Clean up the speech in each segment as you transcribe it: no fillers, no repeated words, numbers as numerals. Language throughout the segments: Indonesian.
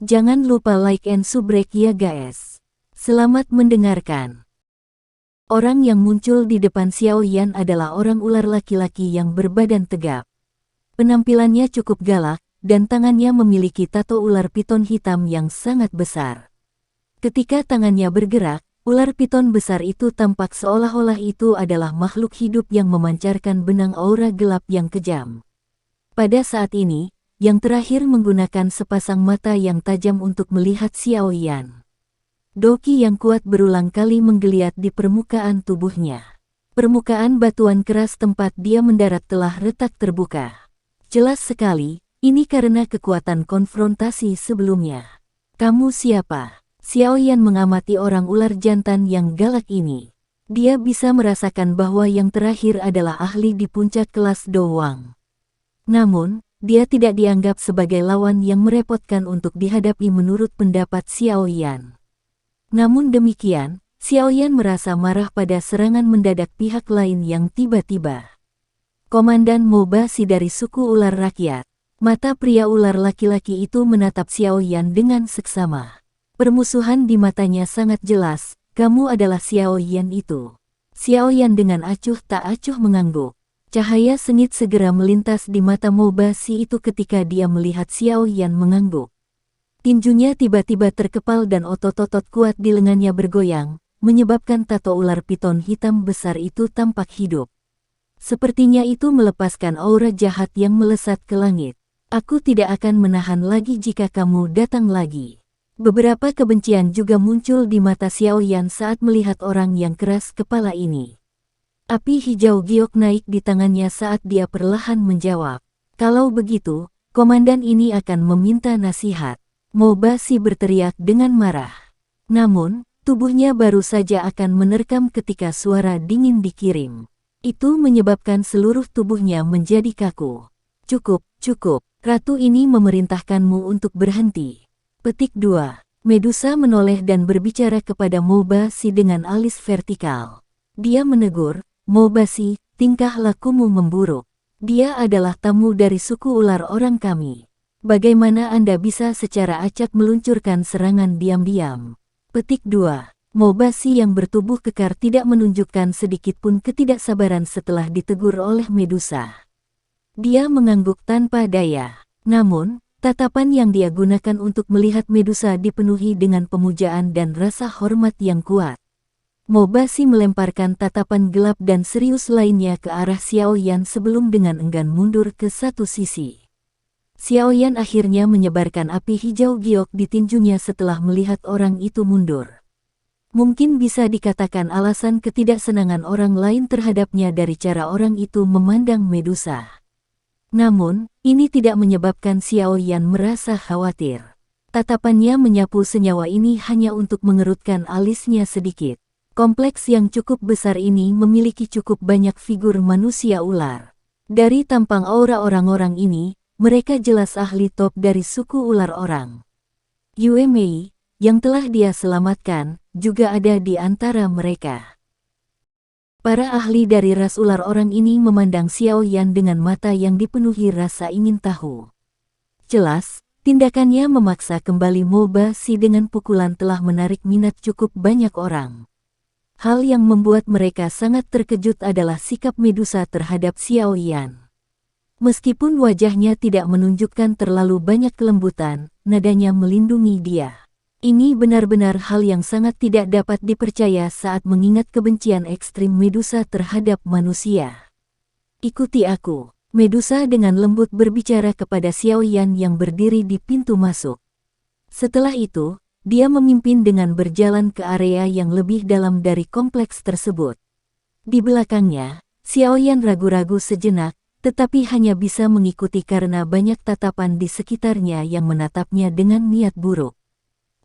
Jangan lupa like and subscribe ya guys. Selamat mendengarkan. Orang yang muncul di depan Xiao Yan adalah orang ular laki-laki yang berbadan tegap. Penampilannya cukup galak, dan tangannya memiliki tato ular piton hitam yang sangat besar. Ketika tangannya bergerak, ular piton besar itu tampak seolah-olah itu adalah makhluk hidup yang memancarkan benang aura gelap yang kejam. Pada saat ini, yang terakhir menggunakan sepasang mata yang tajam untuk melihat Xiao Yan. Doki yang kuat berulang kali menggeliat di permukaan tubuhnya. Permukaan batuan keras tempat dia mendarat telah retak terbuka. Jelas sekali, ini karena kekuatan konfrontasi sebelumnya. Kamu siapa? Xiao Yan mengamati orang ular jantan yang galak ini. Dia bisa merasakan bahwa yang terakhir adalah ahli di puncak kelas Dowang. Namun, dia tidak dianggap sebagai lawan yang merepotkan untuk dihadapi menurut pendapat Xiao Yan. Namun demikian, Xiao Yan merasa marah pada serangan mendadak pihak lain yang tiba-tiba. Komandan Mobashi dari suku ular rakyat. Mata pria ular laki-laki itu menatap Xiao Yan dengan seksama. Permusuhan di matanya sangat jelas, kamu adalah Xiao Yan itu. Xiao Yan dengan acuh tak acuh mengangguk. Cahaya sengit segera melintas di mata Mobashi itu ketika dia melihat Xiao Yan mengangguk. Tinjunya tiba-tiba terkepal dan otot-otot kuat di lengannya bergoyang, menyebabkan tato ular piton hitam besar itu tampak hidup. Sepertinya itu melepaskan aura jahat yang melesat ke langit. Aku tidak akan menahan lagi jika kamu datang lagi. Beberapa kebencian juga muncul di mata Xiao Yan saat melihat orang yang keras kepala ini. Api hijau giok naik di tangannya saat dia perlahan menjawab. Kalau begitu, komandan ini akan meminta nasihat. Mobashi berteriak dengan marah. Namun, tubuhnya baru saja akan menerkam ketika suara dingin dikirim. Itu menyebabkan seluruh tubuhnya menjadi kaku. Cukup, cukup. Ratu ini memerintahkanmu untuk berhenti. Petik 2. Medusa menoleh dan berbicara kepada Mobashi dengan alis vertikal. Dia menegur, Mobashi, tingkah lakumu memburuk. Dia adalah tamu dari suku ular orang kami. Bagaimana Anda bisa secara acak meluncurkan serangan diam-diam? Petik 2. Mobashi yang bertubuh kekar tidak menunjukkan sedikitpun ketidaksabaran setelah ditegur oleh Medusa. Dia mengangguk tanpa daya. Namun, tatapan yang dia gunakan untuk melihat Medusa dipenuhi dengan pemujaan dan rasa hormat yang kuat. Mobashi melemparkan tatapan gelap dan serius lainnya ke arah Xiao Yan sebelum dengan enggan mundur ke satu sisi. Xiao Yan akhirnya menyebarkan api hijau giok di tinjunya setelah melihat orang itu mundur. Mungkin bisa dikatakan alasan ketidaksenangan orang lain terhadapnya dari cara orang itu memandang Medusa. Namun, ini tidak menyebabkan Xiao Yan merasa khawatir. Tatapannya menyapu senyawa ini hanya untuk mengerutkan alisnya sedikit. Kompleks yang cukup besar ini memiliki cukup banyak figur manusia ular. Dari tampang aura orang-orang ini, mereka jelas ahli top dari suku ular orang. Yue Mei, yang telah dia selamatkan, juga ada di antara mereka. Para ahli dari ras ular orang ini memandang Xiao Yan dengan mata yang dipenuhi rasa ingin tahu. Jelas, tindakannya memaksa kembali Mobashi dengan pukulan telah menarik minat cukup banyak orang. Hal yang membuat mereka sangat terkejut adalah sikap Medusa terhadap Xiao Yan. Meskipun wajahnya tidak menunjukkan terlalu banyak kelembutan, nadanya melindungi dia. Ini benar-benar hal yang sangat tidak dapat dipercaya saat mengingat kebencian ekstrim Medusa terhadap manusia. Ikuti aku. Medusa dengan lembut berbicara kepada Xiao Yan yang berdiri di pintu masuk. Setelah itu, dia memimpin dengan berjalan ke area yang lebih dalam dari kompleks tersebut. Di belakangnya, Xiao Yan ragu-ragu sejenak, tetapi hanya bisa mengikuti karena banyak tatapan di sekitarnya yang menatapnya dengan niat buruk.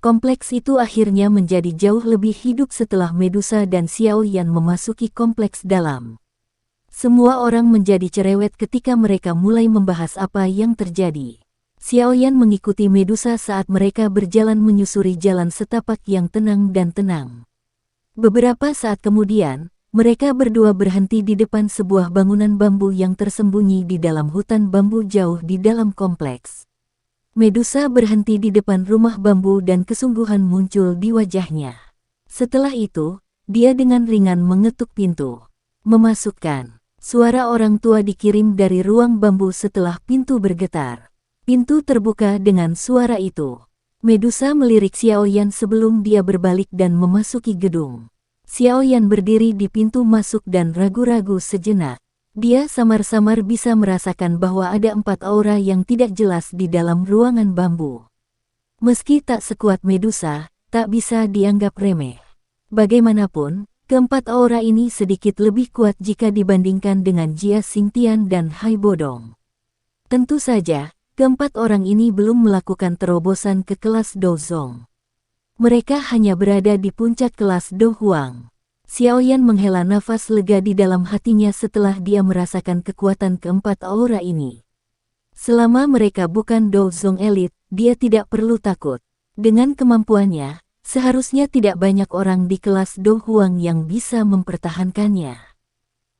Kompleks itu akhirnya menjadi jauh lebih hidup setelah Medusa dan Xiao Yan memasuki kompleks dalam. Semua orang menjadi cerewet ketika mereka mulai membahas apa yang terjadi. Xiao Yan mengikuti Medusa saat mereka berjalan menyusuri jalan setapak yang tenang dan tenang. Beberapa saat kemudian, mereka berdua berhenti di depan sebuah bangunan bambu yang tersembunyi di dalam hutan bambu jauh di dalam kompleks. Medusa berhenti di depan rumah bambu dan kesungguhan muncul di wajahnya. Setelah itu, dia dengan ringan mengetuk pintu. Memasukkan. Suara orang tua dikirim dari ruang bambu setelah pintu bergetar. Pintu terbuka dengan suara itu. Medusa melirik Xiaoyan sebelum dia berbalik dan memasuki gedung. Xiaoyan berdiri di pintu masuk dan ragu-ragu sejenak. Dia samar-samar bisa merasakan bahwa ada 4 aura yang tidak jelas di dalam ruangan bambu. Meski tak sekuat Medusa, tak bisa dianggap remeh. Bagaimanapun, keempat aura ini sedikit lebih kuat jika dibandingkan dengan Jia Xingtian dan Hai Bodong. Tentu saja, keempat orang ini belum melakukan terobosan ke kelas Dozong. Mereka hanya berada di puncak kelas Do Huang. Xiaoyan menghela nafas lega di dalam hatinya setelah dia merasakan kekuatan keempat aura ini. Selama mereka bukan Dozong elit, dia tidak perlu takut. Dengan kemampuannya, seharusnya tidak banyak orang di kelas Do Huang yang bisa mempertahankannya.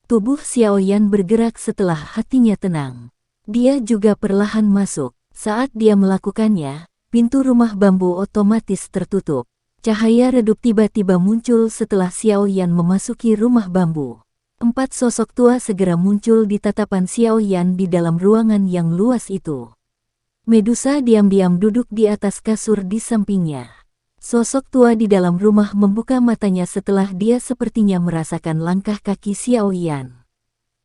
Tubuh Xiaoyan bergerak setelah hatinya tenang. Dia juga perlahan masuk. Saat dia melakukannya, pintu rumah bambu otomatis tertutup. Cahaya redup tiba-tiba muncul setelah Xiaoyan memasuki rumah bambu. 4 sosok tua segera muncul di tatapan Xiaoyan di dalam ruangan yang luas itu. Medusa diam-diam duduk di atas kasur di sampingnya. Sosok tua di dalam rumah membuka matanya setelah dia sepertinya merasakan langkah kaki Xiaoyan.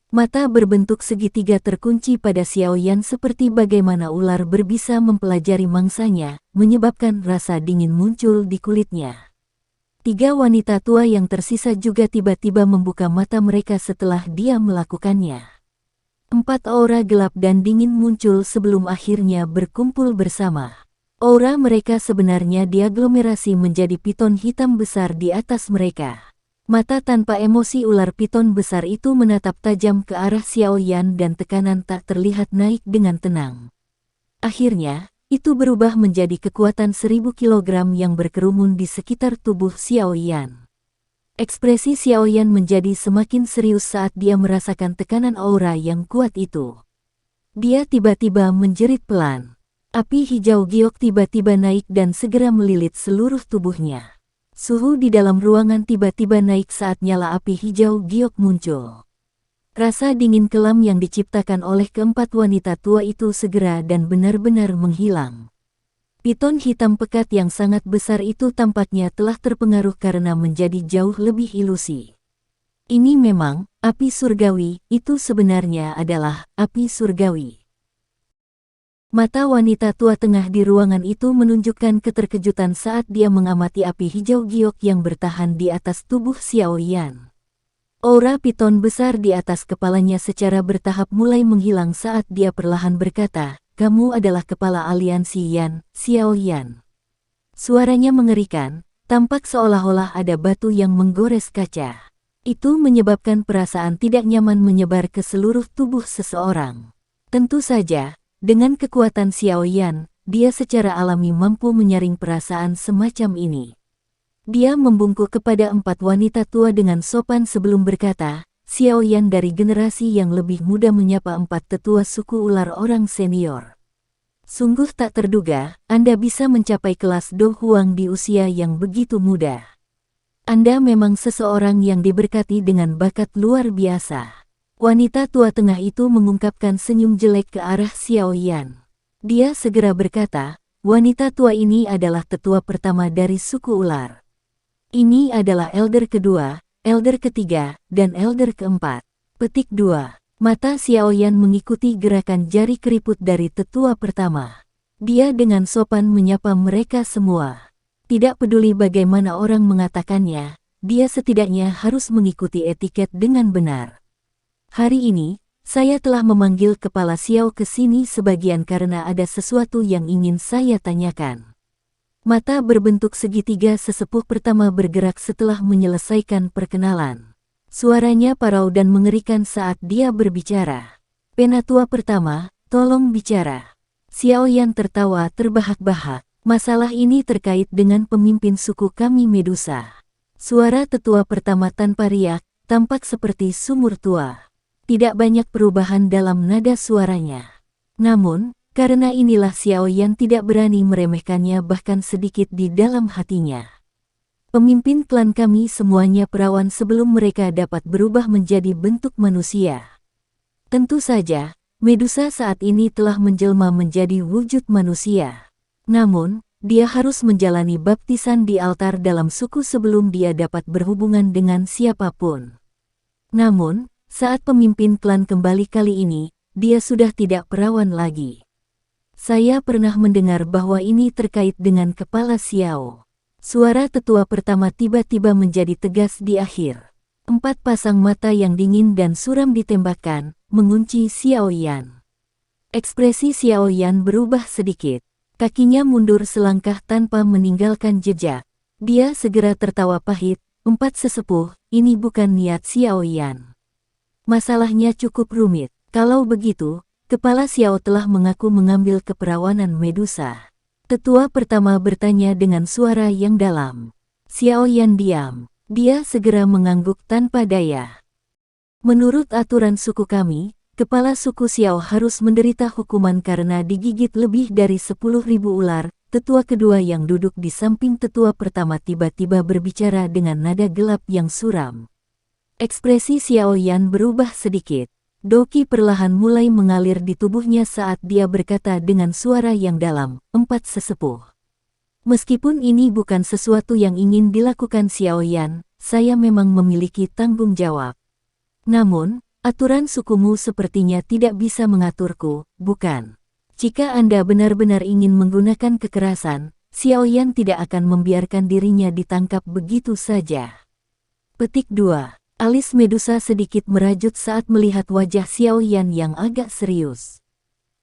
Mata berbentuk segitiga terkunci pada Xiaoyan seperti bagaimana ular berbisa mempelajari mangsanya, menyebabkan rasa dingin muncul di kulitnya. 3 wanita tua yang tersisa juga tiba-tiba membuka mata mereka setelah dia melakukannya. 4 aura gelap dan dingin muncul sebelum akhirnya berkumpul bersama. Aura mereka sebenarnya diaglomerasi menjadi piton hitam besar di atas mereka. Mata tanpa emosi ular piton besar itu menatap tajam ke arah Xiaoyan dan tekanan tak terlihat naik dengan tenang. Akhirnya, itu berubah menjadi kekuatan 1000 kilogram yang berkerumun di sekitar tubuh Xiaoyan. Ekspresi Xiaoyan menjadi semakin serius saat dia merasakan tekanan aura yang kuat itu. Dia tiba-tiba menjerit pelan. Api hijau giok tiba-tiba naik dan segera melilit seluruh tubuhnya. Suhu di dalam ruangan tiba-tiba naik saat nyala api hijau giok muncul. Rasa dingin kelam yang diciptakan oleh keempat wanita tua itu segera dan benar-benar menghilang. Piton hitam pekat yang sangat besar itu tampaknya telah terpengaruh karena menjadi jauh lebih ilusi. Ini memang, api surgawi, itu sebenarnya adalah api surgawi. Mata wanita tua tengah di ruangan itu menunjukkan keterkejutan saat dia mengamati api hijau giok yang bertahan di atas tubuh Xiaoyan. Aura piton besar di atas kepalanya secara bertahap mulai menghilang saat dia perlahan berkata, "Kamu adalah kepala aliansi Yan, Xiaoyan." Suaranya mengerikan, tampak seolah-olah ada batu yang menggores kaca. Itu menyebabkan perasaan tidak nyaman menyebar ke seluruh tubuh seseorang. Tentu saja, dengan kekuatan Xiaoyan, dia secara alami mampu menyaring perasaan semacam ini. Dia membungkuk kepada 4 wanita tua dengan sopan sebelum berkata, Xiaoyan dari generasi yang lebih muda menyapa 4 tetua suku ular orang senior. Sungguh tak terduga, Anda bisa mencapai kelas Do Huang di usia yang begitu muda. Anda memang seseorang yang diberkati dengan bakat luar biasa. Wanita tua tengah itu mengungkapkan senyum jelek ke arah Xiaoyan. Dia segera berkata, wanita tua ini adalah tetua pertama dari suku ular. Ini adalah elder kedua, elder ketiga, dan elder keempat. Petik 2. Mata Xiaoyan mengikuti gerakan jari keriput dari tetua pertama. Dia dengan sopan menyapa mereka semua. Tidak peduli bagaimana orang mengatakannya, dia setidaknya harus mengikuti etiket dengan benar. Hari ini, saya telah memanggil Kepala Xiao ke sini sebagian karena ada sesuatu yang ingin saya tanyakan. Mata berbentuk segitiga sesepuh pertama bergerak setelah menyelesaikan perkenalan. Suaranya parau dan mengerikan saat dia berbicara. Penatua pertama, tolong bicara. Xiaoyan tertawa terbahak-bahak. Masalah ini terkait dengan pemimpin suku kami Medusa. Suara tetua pertama tanpa riak, tampak seperti sumur tua. Tidak banyak perubahan dalam nada suaranya. Namun, Karena inilah Xiao Yan tidak berani meremehkannya bahkan sedikit di dalam hatinya. Pemimpin klan kami semuanya perawan sebelum mereka dapat berubah menjadi bentuk manusia. Tentu saja, Medusa saat ini telah menjelma menjadi wujud manusia. Namun, dia harus menjalani baptisan di altar dalam suku sebelum dia dapat berhubungan dengan siapapun. Namun, saat pemimpin klan kembali kali ini, dia sudah tidak perawan lagi. Saya pernah mendengar bahwa ini terkait dengan kepala Xiao. Suara tetua pertama tiba-tiba menjadi tegas di akhir. 4 pasang mata yang dingin dan suram ditembakkan, mengunci Xiao Yan. Ekspresi Xiao Yan berubah sedikit. Kakinya mundur selangkah tanpa meninggalkan jejak. Dia segera tertawa pahit. 4 sesepuh, ini bukan niat Xiao Yan. Masalahnya cukup rumit. Kalau begitu, kepala Xiao telah mengaku mengambil keperawanan Medusa. Tetua pertama bertanya dengan suara yang dalam. Xiao Yan diam. Dia segera mengangguk tanpa daya. Menurut aturan suku kami, kepala suku Xiao harus menderita hukuman karena digigit lebih dari 10.000 ular. Tetua kedua yang duduk di samping tetua pertama tiba-tiba berbicara dengan nada gelap yang suram. Ekspresi Xiao Yan berubah sedikit. Doki perlahan mulai mengalir di tubuhnya saat dia berkata dengan suara yang dalam, 4 sesepuh. Meskipun ini bukan sesuatu yang ingin dilakukan Xiao Yan, saya memang memiliki tanggung jawab. Namun, aturan sukumu sepertinya tidak bisa mengaturku, bukan? Jika Anda benar-benar ingin menggunakan kekerasan, Xiao Yan tidak akan membiarkan dirinya ditangkap begitu saja. Petik 2. Alis Medusa sedikit merajut saat melihat wajah Xiao Yan yang agak serius.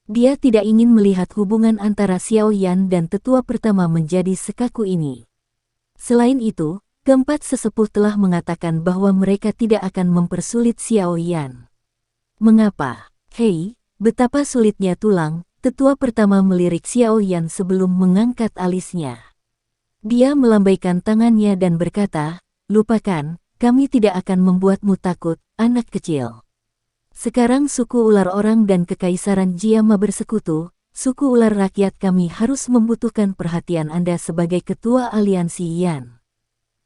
Dia tidak ingin melihat hubungan antara Xiao Yan dan tetua pertama menjadi sekaku ini. Selain itu, keempat sesepuh telah mengatakan bahwa mereka tidak akan mempersulit Xiao Yan. Mengapa? Hei, betapa sulitnya tulang, tetua pertama melirik Xiao Yan sebelum mengangkat alisnya. Dia melambaikan tangannya dan berkata, lupakan, kami tidak akan membuatmu takut, anak kecil. Sekarang suku ular orang dan kekaisaran Jiama bersekutu, suku ular rakyat kami harus membutuhkan perhatian Anda sebagai ketua aliansi Yan.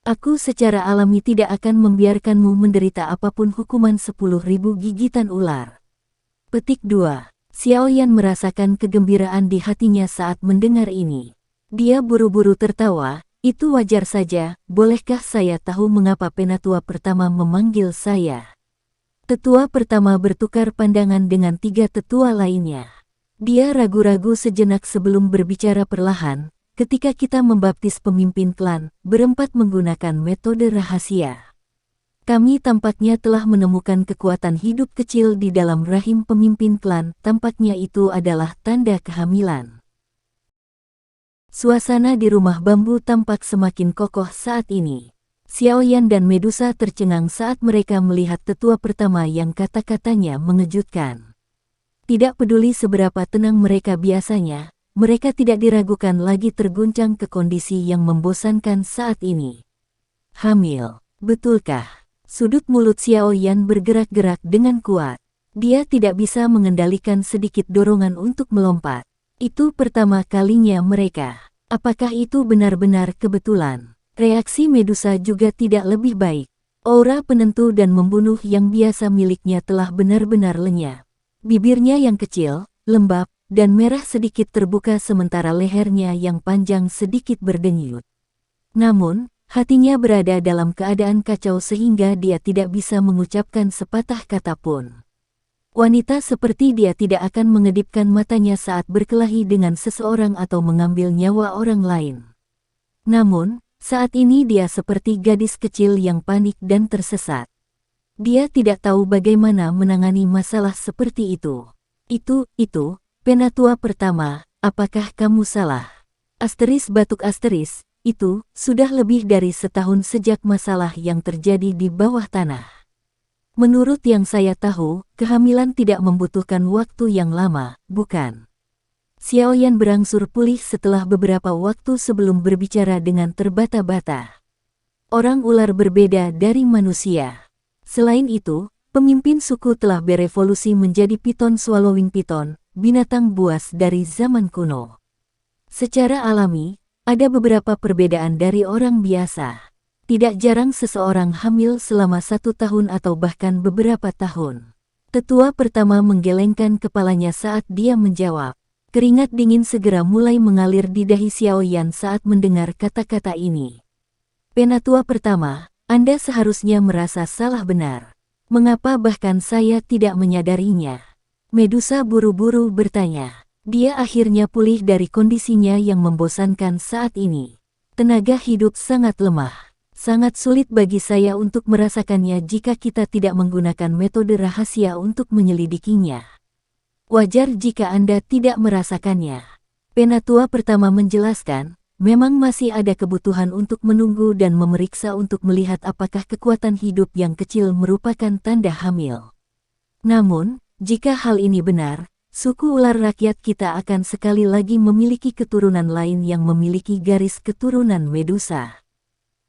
Aku secara alami tidak akan membiarkanmu menderita apapun hukuman 10.000 gigitan ular. Petik 2. Xiao Yan merasakan kegembiraan di hatinya saat mendengar ini. Dia buru-buru tertawa, itu wajar saja, bolehkah saya tahu mengapa penatua pertama memanggil saya? Tetua pertama bertukar pandangan dengan 3 tetua lainnya. Dia ragu-ragu sejenak sebelum berbicara perlahan. Ketika kita membaptis pemimpin klan, berempat menggunakan metode rahasia. Kami tampaknya telah menemukan kekuatan hidup kecil di dalam rahim pemimpin klan, tampaknya itu adalah tanda kehamilan. Suasana di rumah bambu tampak semakin kokoh saat ini. Xiao Yan dan Medusa tercengang saat mereka melihat tetua pertama yang kata-katanya mengejutkan. Tidak peduli seberapa tenang mereka biasanya, mereka tidak diragukan lagi terguncang ke kondisi yang membosankan saat ini. Hamil, betulkah? Sudut mulut Xiao Yan bergerak-gerak dengan kuat. Dia tidak bisa mengendalikan sedikit dorongan untuk melompat. Itu pertama kalinya mereka. Apakah itu benar-benar kebetulan? Reaksi Medusa juga tidak lebih baik. Aura penentu dan membunuh yang biasa miliknya telah benar-benar lenyap. Bibirnya yang kecil, lembab, dan merah sedikit terbuka sementara lehernya yang panjang sedikit berdenyut. Namun, hatinya berada dalam keadaan kacau sehingga dia tidak bisa mengucapkan sepatah kata pun. Wanita seperti dia tidak akan mengedipkan matanya saat berkelahi dengan seseorang atau mengambil nyawa orang lain. Namun, saat ini dia seperti gadis kecil yang panik dan tersesat. Dia tidak tahu bagaimana menangani masalah seperti itu. Itu, penatua pertama, apakah kamu salah? Asteris batuk asteris, itu, sudah lebih dari setahun sejak masalah yang terjadi di bawah tanah. Menurut yang saya tahu, kehamilan tidak membutuhkan waktu yang lama, bukan? Xiao Yan berangsur pulih setelah beberapa waktu sebelum berbicara dengan terbata-bata. Orang ular berbeda dari manusia. Selain itu, pemimpin suku telah berevolusi menjadi piton swallowing piton, binatang buas dari zaman kuno. Secara alami, ada beberapa perbedaan dari orang biasa. Tidak jarang seseorang hamil selama 1 tahun atau bahkan beberapa tahun. Tetua pertama menggelengkan kepalanya saat dia menjawab. Keringat dingin segera mulai mengalir di dahi Xiaoyan saat mendengar kata-kata ini. Penatua pertama, Anda seharusnya merasa salah benar. Mengapa bahkan saya tidak menyadarinya? Medusa buru-buru bertanya. Dia akhirnya pulih dari kondisinya yang membosankan saat ini. Tenaga hidup sangat lemah. Sangat sulit bagi saya untuk merasakannya jika kita tidak menggunakan metode rahasia untuk menyelidikinya. Wajar jika Anda tidak merasakannya. Penatua pertama menjelaskan. Memang masih ada kebutuhan untuk menunggu dan memeriksa untuk melihat apakah kekuatan hidup yang kecil merupakan tanda hamil. Namun, jika hal ini benar, suku ular rakyat kita akan sekali lagi memiliki keturunan lain yang memiliki garis keturunan Medusa.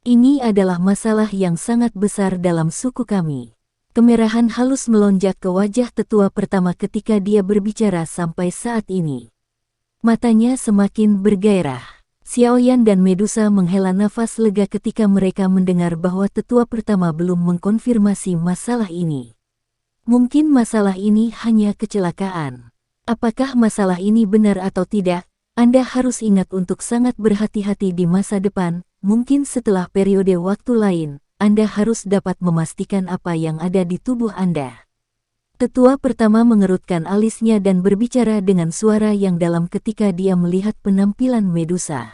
Ini adalah masalah yang sangat besar dalam suku kami. Kemerahan halus melonjak ke wajah tetua pertama ketika dia berbicara sampai saat ini. Matanya semakin bergairah. Xiaoyan dan Medusa menghela nafas lega ketika mereka mendengar bahwa tetua pertama belum mengkonfirmasi masalah ini. Mungkin masalah ini hanya kecelakaan. Apakah masalah ini benar atau tidak? Anda harus ingat untuk sangat berhati-hati di masa depan. Mungkin setelah periode waktu lain, Anda harus dapat memastikan apa yang ada di tubuh Anda. Tetua pertama mengerutkan alisnya dan berbicara dengan suara yang dalam ketika dia melihat penampilan Medusa.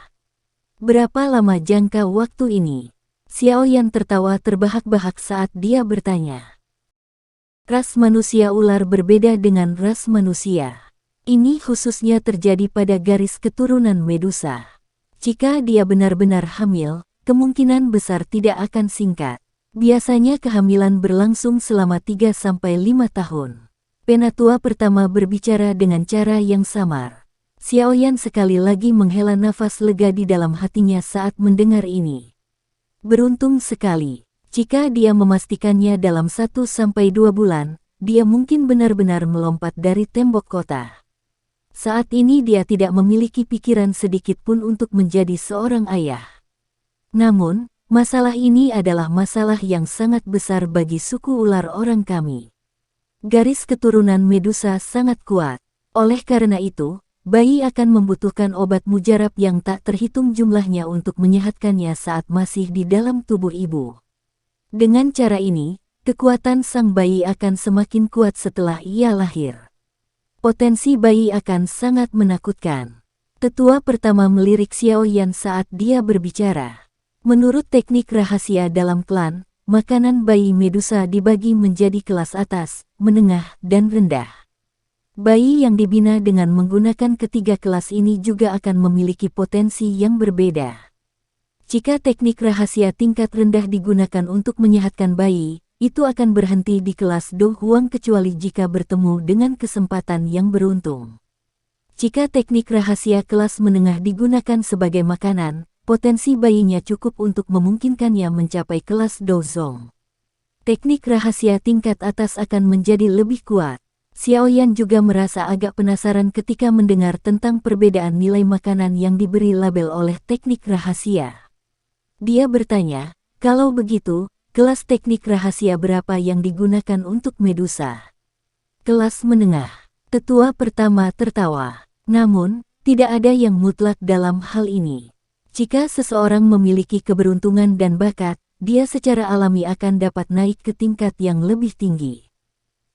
Berapa lama jangka waktu ini? Xiaoyan tertawa terbahak-bahak saat dia bertanya. Ras manusia ular berbeda dengan ras manusia. Ini khususnya terjadi pada garis keturunan Medusa. Jika dia benar-benar hamil, kemungkinan besar tidak akan singkat. Biasanya kehamilan berlangsung selama 3-5 tahun. Penatua pertama berbicara dengan cara yang samar. Xiaoyan sekali lagi menghela nafas lega di dalam hatinya saat mendengar ini. Beruntung sekali, jika dia memastikannya dalam 1-2 bulan, dia mungkin benar-benar melompat dari tembok kota. Saat ini dia tidak memiliki pikiran sedikit pun untuk menjadi seorang ayah. Namun, masalah ini adalah masalah yang sangat besar bagi suku ular orang kami. Garis keturunan Medusa sangat kuat. Oleh karena itu, bayi akan membutuhkan obat mujarab yang tak terhitung jumlahnya untuk menyehatkannya saat masih di dalam tubuh ibu. Dengan cara ini, kekuatan sang bayi akan semakin kuat setelah ia lahir. Potensi bayi akan sangat menakutkan. Tetua pertama melirik Xiaoyan saat dia berbicara. Menurut teknik rahasia dalam klan, makanan bayi Medusa dibagi menjadi kelas atas, menengah, dan rendah. Bayi yang dibina dengan menggunakan ketiga kelas ini juga akan memiliki potensi yang berbeda. Jika teknik rahasia tingkat rendah digunakan untuk menyehatkan bayi, itu akan berhenti di kelas Do Huang kecuali jika bertemu dengan kesempatan yang beruntung. Jika teknik rahasia kelas menengah digunakan sebagai makanan, potensi bayinya cukup untuk memungkinkannya mencapai kelas Do Zong. Teknik rahasia tingkat atas akan menjadi lebih kuat. Xiaoyan juga merasa agak penasaran ketika mendengar tentang perbedaan nilai makanan yang diberi label oleh teknik rahasia. Dia bertanya, kalau begitu, kelas teknik rahasia berapa yang digunakan untuk Medusa? Kelas menengah. Tetua pertama tertawa. Namun, tidak ada yang mutlak dalam hal ini. Jika seseorang memiliki keberuntungan dan bakat, dia secara alami akan dapat naik ke tingkat yang lebih tinggi.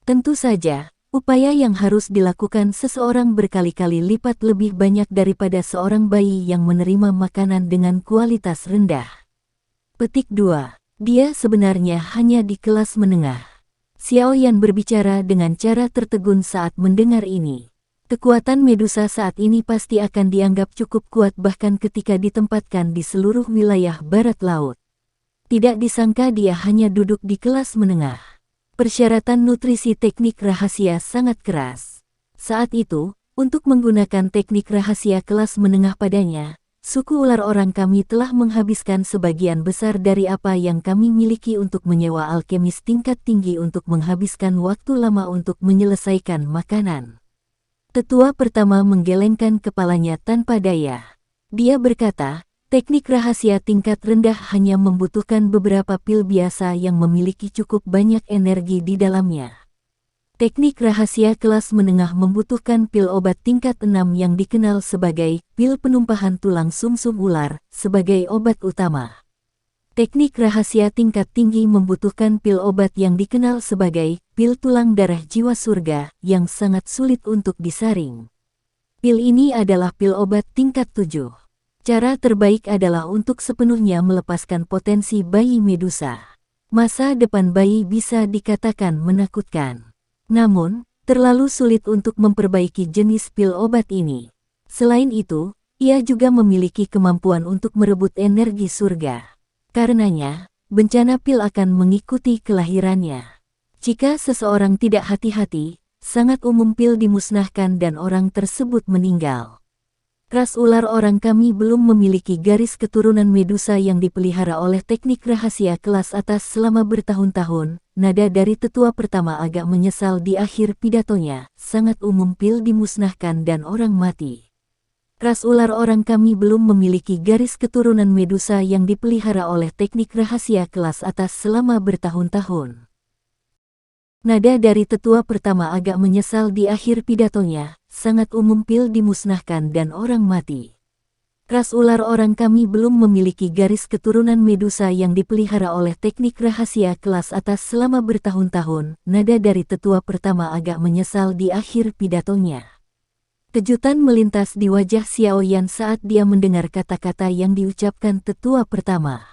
Tentu saja, upaya yang harus dilakukan seseorang berkali-kali lipat lebih banyak daripada seorang bayi yang menerima makanan dengan kualitas rendah. Petik 2. Dia sebenarnya hanya di kelas menengah. Xiaoyan berbicara dengan cara tertegun saat mendengar ini. Kekuatan Medusa saat ini pasti akan dianggap cukup kuat bahkan ketika ditempatkan di seluruh wilayah barat laut. Tidak disangka dia hanya duduk di kelas menengah. Persyaratan nutrisi teknik rahasia sangat keras. Saat itu, untuk menggunakan teknik rahasia kelas menengah padanya, suku ular orang kami telah menghabiskan sebagian besar dari apa yang kami miliki untuk menyewa alkemis tingkat tinggi untuk menghabiskan waktu lama untuk menyelesaikan makanan. Tetua pertama menggelengkan kepalanya tanpa daya. Dia berkata, teknik rahasia tingkat rendah hanya membutuhkan beberapa pil biasa yang memiliki cukup banyak energi di dalamnya. Teknik rahasia kelas menengah membutuhkan pil obat tingkat 6 yang dikenal sebagai pil penumpahan tulang sumsum ular sebagai obat utama. Teknik rahasia tingkat tinggi membutuhkan pil obat yang dikenal sebagai pil tulang darah jiwa surga yang sangat sulit untuk disaring. Pil ini adalah pil obat tingkat 7. Cara terbaik adalah untuk sepenuhnya melepaskan potensi bayi Medusa. Masa depan bayi bisa dikatakan menakutkan. Namun, terlalu sulit untuk memperbaiki jenis pil obat ini. Selain itu, ia juga memiliki kemampuan untuk merebut energi surga. Karenanya, bencana pil akan mengikuti kelahirannya. Jika seseorang tidak hati-hati, sangat umum pil dimusnahkan dan orang tersebut meninggal. Ras ular orang kami belum memiliki garis keturunan Medusa yang dipelihara oleh teknik rahasia kelas atas selama bertahun-tahun. Nada dari tetua pertama agak menyesal di akhir pidatonya, sangat umum pil dimusnahkan dan orang mati. Ras ular orang kami belum memiliki garis keturunan Medusa yang dipelihara oleh teknik rahasia kelas atas selama bertahun-tahun. Nada dari tetua pertama agak menyesal di akhir pidatonya, sangat umum pil dimusnahkan dan orang mati. Ras ular orang kami belum memiliki garis keturunan Medusa yang dipelihara oleh teknik rahasia kelas atas selama bertahun-tahun. Nada dari tetua pertama agak menyesal di akhir pidatonya. Kejutan melintas di wajah Xiao Yan saat dia mendengar kata-kata yang diucapkan tetua pertama.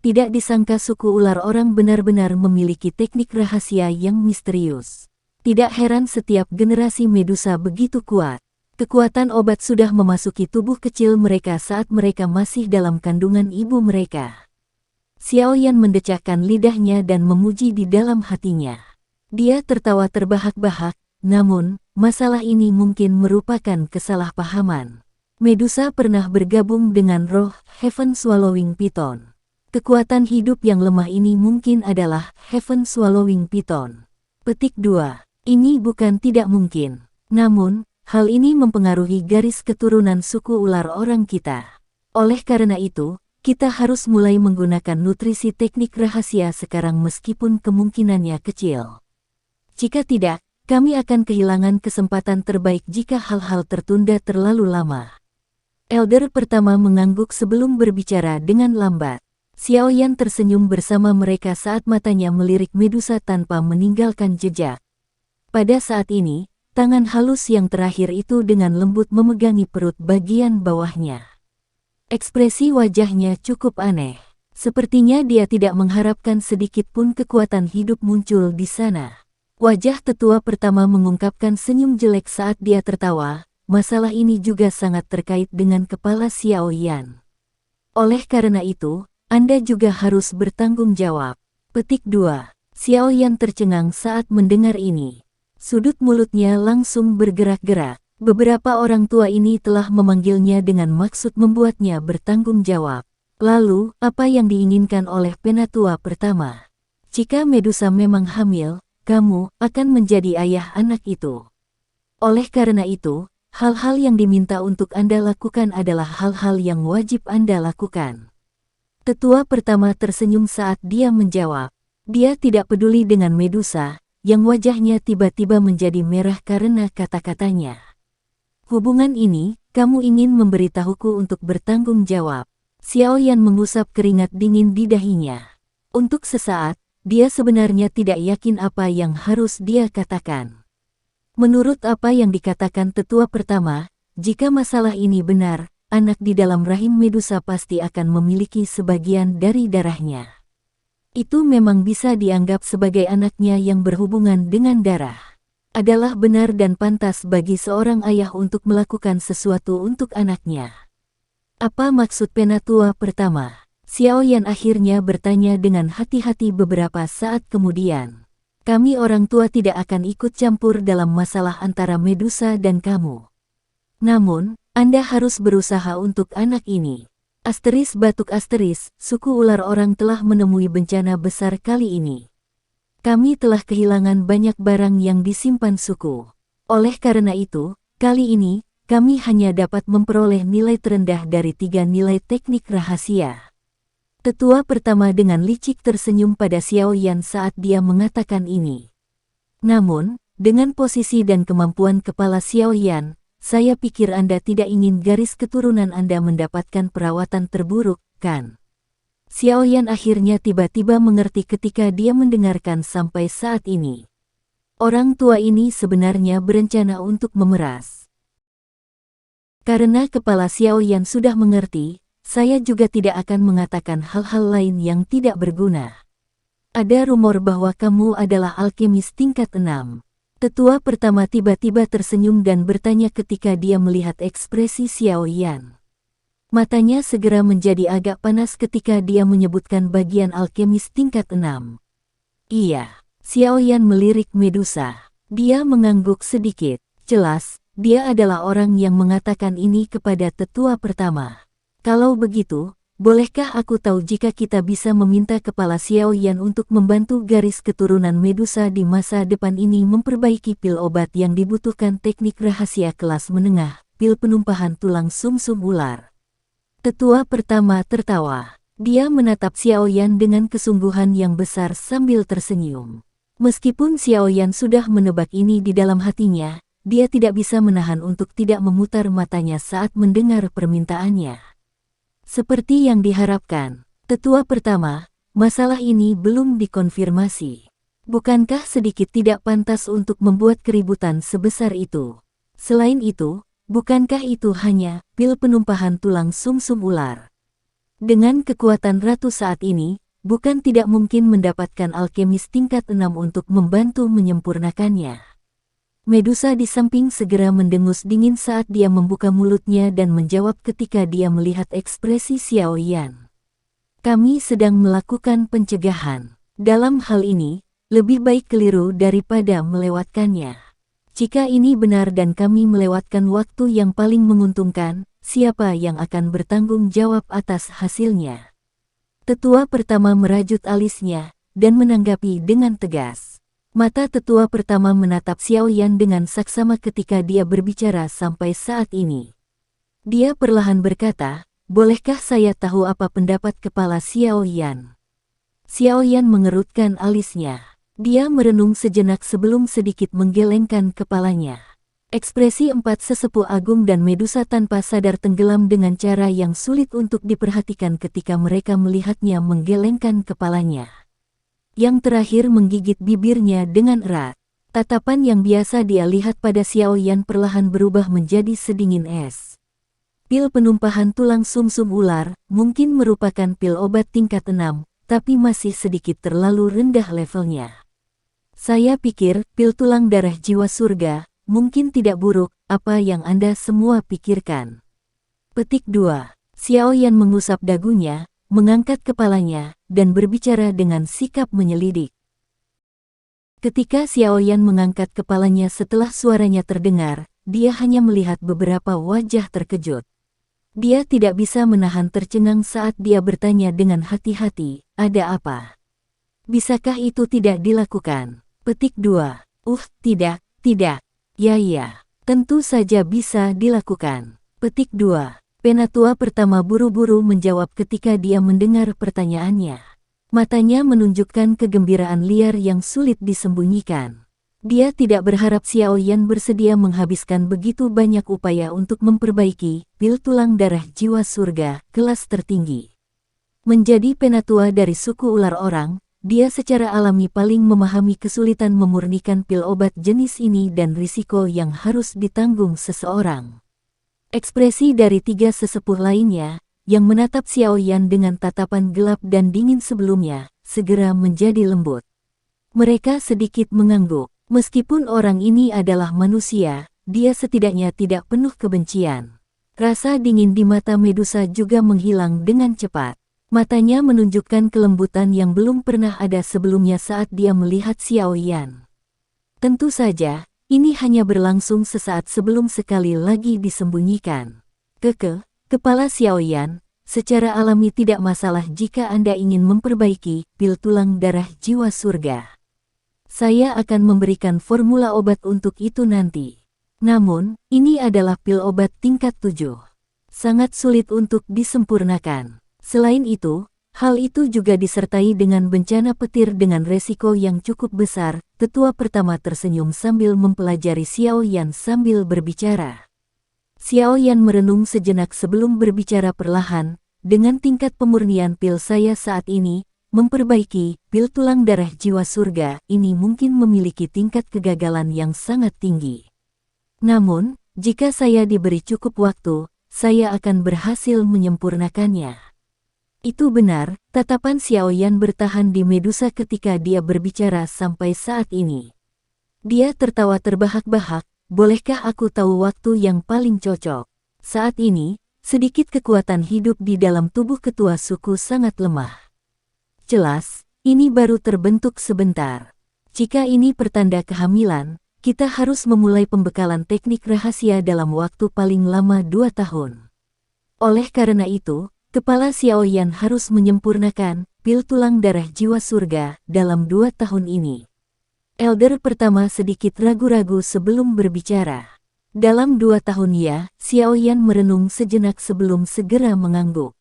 Tidak disangka suku ular orang benar-benar memiliki teknik rahasia yang misterius. Tidak heran setiap generasi Medusa begitu kuat. Kekuatan obat sudah memasuki tubuh kecil mereka saat mereka masih dalam kandungan ibu mereka. Xiao Yan mendecakkan lidahnya dan memuji di dalam hatinya. Dia tertawa terbahak-bahak, namun, masalah ini mungkin merupakan kesalahpahaman. Medusa pernah bergabung dengan roh Heaven Swallowing Python. Kekuatan hidup yang lemah ini mungkin adalah Heaven Swallowing Python. Petik 2. Ini bukan tidak mungkin. Namun, hal ini mempengaruhi garis keturunan suku ular orang kita. Oleh karena itu, kita harus mulai menggunakan nutrisi teknik rahasia sekarang meskipun kemungkinannya kecil. Jika tidak, kami akan kehilangan kesempatan terbaik jika hal-hal tertunda terlalu lama. Elder pertama mengangguk sebelum berbicara dengan lambat. Xiao Yan tersenyum bersama mereka saat matanya melirik Medusa tanpa meninggalkan jejak. Pada saat ini, tangan halus yang terakhir itu dengan lembut memegangi perut bagian bawahnya. Ekspresi wajahnya cukup aneh. Sepertinya dia tidak mengharapkan sedikit pun kekuatan hidup muncul di sana. Wajah tetua pertama mengungkapkan senyum jelek saat dia tertawa. Masalah ini juga sangat terkait dengan kepala Xiao Yan. Oleh karena itu, Anda juga harus bertanggung jawab. Petik 2. Xiao Yan tercengang saat mendengar ini. Sudut mulutnya langsung bergerak-gerak. Beberapa orang tua ini telah memanggilnya dengan maksud membuatnya bertanggung jawab. Lalu, apa yang diinginkan oleh penatua pertama? Jika Medusa memang hamil, kamu akan menjadi ayah anak itu. Oleh karena itu, hal-hal yang diminta untuk Anda lakukan adalah hal-hal yang wajib Anda lakukan. Tetua pertama tersenyum saat dia menjawab. Dia tidak peduli dengan Medusa, yang wajahnya tiba-tiba menjadi merah karena kata-katanya. Hubungan ini, kamu ingin memberitahuku untuk bertanggung jawab. Xiao Yan mengusap keringat dingin di dahinya. Untuk sesaat, dia sebenarnya tidak yakin apa yang harus dia katakan. Menurut apa yang dikatakan tetua pertama, jika masalah ini benar, anak di dalam rahim Medusa pasti akan memiliki sebagian dari darahnya. Itu memang bisa dianggap sebagai anaknya yang berhubungan dengan darah. Adalah benar dan pantas bagi seorang ayah untuk melakukan sesuatu untuk anaknya. Apa maksud penatua pertama? Xiao Yan akhirnya bertanya dengan hati-hati beberapa saat kemudian. Kami orang tua tidak akan ikut campur dalam masalah antara Medusa dan kamu. Namun, Anda harus berusaha untuk anak ini. Asteris batuk asteris, suku ular orang telah menemui bencana besar kali ini. Kami telah kehilangan banyak barang yang disimpan suku. Oleh karena itu, kali ini, kami hanya dapat memperoleh nilai terendah dari 3 nilai teknik rahasia. Tetua pertama dengan licik tersenyum pada Xiao Yan saat dia mengatakan ini. Namun, dengan posisi dan kemampuan kepala Xiao Yan, saya pikir Anda tidak ingin garis keturunan Anda mendapatkan perawatan terburuk, kan? Xiao Yan akhirnya tiba-tiba mengerti ketika dia mendengarkan sampai saat ini. Orang tua ini sebenarnya berencana untuk memeras. Karena kepala Xiao Yan sudah mengerti, saya juga tidak akan mengatakan hal-hal lain yang tidak berguna. Ada rumor bahwa kamu adalah alkemis tingkat 6. Tetua pertama tiba-tiba tersenyum dan bertanya ketika dia melihat ekspresi Xiao Yan. Matanya segera menjadi agak panas ketika dia menyebutkan bagian alkemis tingkat 6. Iya, Xiao Yan melirik Medusa. Dia mengangguk sedikit. Jelas, dia adalah orang yang mengatakan ini kepada tetua pertama. Kalau begitu, bolehkah aku tahu jika kita bisa meminta kepala Xiao Yan untuk membantu garis keturunan Medusa di masa depan ini memperbaiki pil obat yang dibutuhkan teknik rahasia kelas menengah, pil penumpahan tulang sumsum ular. Tetua pertama tertawa. Dia menatap Xiao Yan dengan kesungguhan yang besar sambil tersenyum. Meskipun Xiao Yan sudah menebak ini di dalam hatinya, dia tidak bisa menahan untuk tidak memutar matanya saat mendengar permintaannya. Seperti yang diharapkan, tetua pertama, masalah ini belum dikonfirmasi. Bukankah sedikit tidak pantas untuk membuat keributan sebesar itu? Selain itu, bukankah itu hanya pil penumpahan tulang sumsum ular? Dengan kekuatan ratu saat ini, bukan tidak mungkin mendapatkan alkemis tingkat 6 untuk membantu menyempurnakannya. Medusa di samping segera mendengus dingin saat dia membuka mulutnya dan menjawab ketika dia melihat ekspresi Xiao Yan. Kami sedang melakukan pencegahan. Dalam hal ini, lebih baik keliru daripada melewatkannya. Jika ini benar dan kami melewatkan waktu yang paling menguntungkan, siapa yang akan bertanggung jawab atas hasilnya? Tetua pertama merajut alisnya, dan menanggapi dengan tegas. Mata tetua pertama menatap Xiao Yan dengan saksama ketika dia berbicara sampai saat ini. Dia perlahan berkata, bolehkah saya tahu apa pendapat kepala Xiao Yan? Xiao Yan mengerutkan alisnya. Dia merenung sejenak sebelum sedikit menggelengkan kepalanya. Ekspresi empat sesepuh agung dan Medusa tanpa sadar tenggelam dengan cara yang sulit untuk diperhatikan ketika mereka melihatnya menggelengkan kepalanya. Yang terakhir menggigit bibirnya dengan erat. Tatapan yang biasa dia lihat pada Xiao Yan perlahan berubah menjadi sedingin es. Pil penumpahan tulang sumsum ular mungkin merupakan pil obat tingkat 6, tapi masih sedikit terlalu rendah levelnya. Saya pikir pil tulang darah jiwa surga mungkin tidak buruk, apa yang Anda semua pikirkan. Petik 2. Xiao Yan mengusap dagunya, mengangkat kepalanya, dan berbicara dengan sikap menyelidik. Ketika Xiao Yan mengangkat kepalanya setelah suaranya terdengar, dia hanya melihat beberapa wajah terkejut. Dia tidak bisa menahan tercengang saat dia bertanya dengan hati-hati, ada apa? Bisakah itu tidak dilakukan? Petik 2. Tidak. Ya, tentu saja bisa dilakukan. Petik 2. Penatua pertama buru-buru menjawab ketika dia mendengar pertanyaannya. Matanya menunjukkan kegembiraan liar yang sulit disembunyikan. Dia tidak berharap Xiao Yan bersedia menghabiskan begitu banyak upaya untuk memperbaiki pil tulang darah jiwa surga kelas tertinggi. Menjadi penatua dari suku ular orang, dia secara alami paling memahami kesulitan memurnikan pil obat jenis ini dan risiko yang harus ditanggung seseorang. Ekspresi dari tiga sesepuh lainnya, yang menatap Xiao Yan dengan tatapan gelap dan dingin sebelumnya, segera menjadi lembut. Mereka sedikit mengangguk. Meskipun orang ini adalah manusia, dia setidaknya tidak penuh kebencian. Rasa dingin di mata Medusa juga menghilang dengan cepat. Matanya menunjukkan kelembutan yang belum pernah ada sebelumnya saat dia melihat Xiao Yan. Tentu saja, ini hanya berlangsung sesaat sebelum sekali lagi disembunyikan. Kepala Xiao Yan, secara alami tidak masalah jika Anda ingin memperbaiki pil tulang darah jiwa surga. Saya akan memberikan formula obat untuk itu nanti. Namun, ini adalah pil obat tingkat 7. Sangat sulit untuk disempurnakan. Selain itu, hal itu juga disertai dengan bencana petir dengan resiko yang cukup besar. Tetua pertama tersenyum sambil mempelajari Xiao Yan sambil berbicara. Xiao Yan merenung sejenak sebelum berbicara perlahan. Dengan tingkat pemurnian pil saya saat ini, memperbaiki pil tulang darah jiwa surga ini mungkin memiliki tingkat kegagalan yang sangat tinggi. Namun, jika saya diberi cukup waktu, saya akan berhasil menyempurnakannya. Itu benar, tatapan Xiao Yan bertahan di Medusa ketika dia berbicara sampai saat ini. Dia tertawa terbahak-bahak, bolehkah aku tahu waktu yang paling cocok? Saat ini, sedikit kekuatan hidup di dalam tubuh ketua suku sangat lemah. Jelas, ini baru terbentuk sebentar. Jika ini pertanda kehamilan, kita harus memulai pembekalan teknik rahasia dalam waktu paling lama 2 tahun. Oleh karena itu, kepala Xiao Yan harus menyempurnakan pil tulang darah jiwa surga dalam 2 tahun ini. Elder pertama sedikit ragu-ragu sebelum berbicara. Dalam 2 tahun ya, Xiao Yan merenung sejenak sebelum segera mengangguk.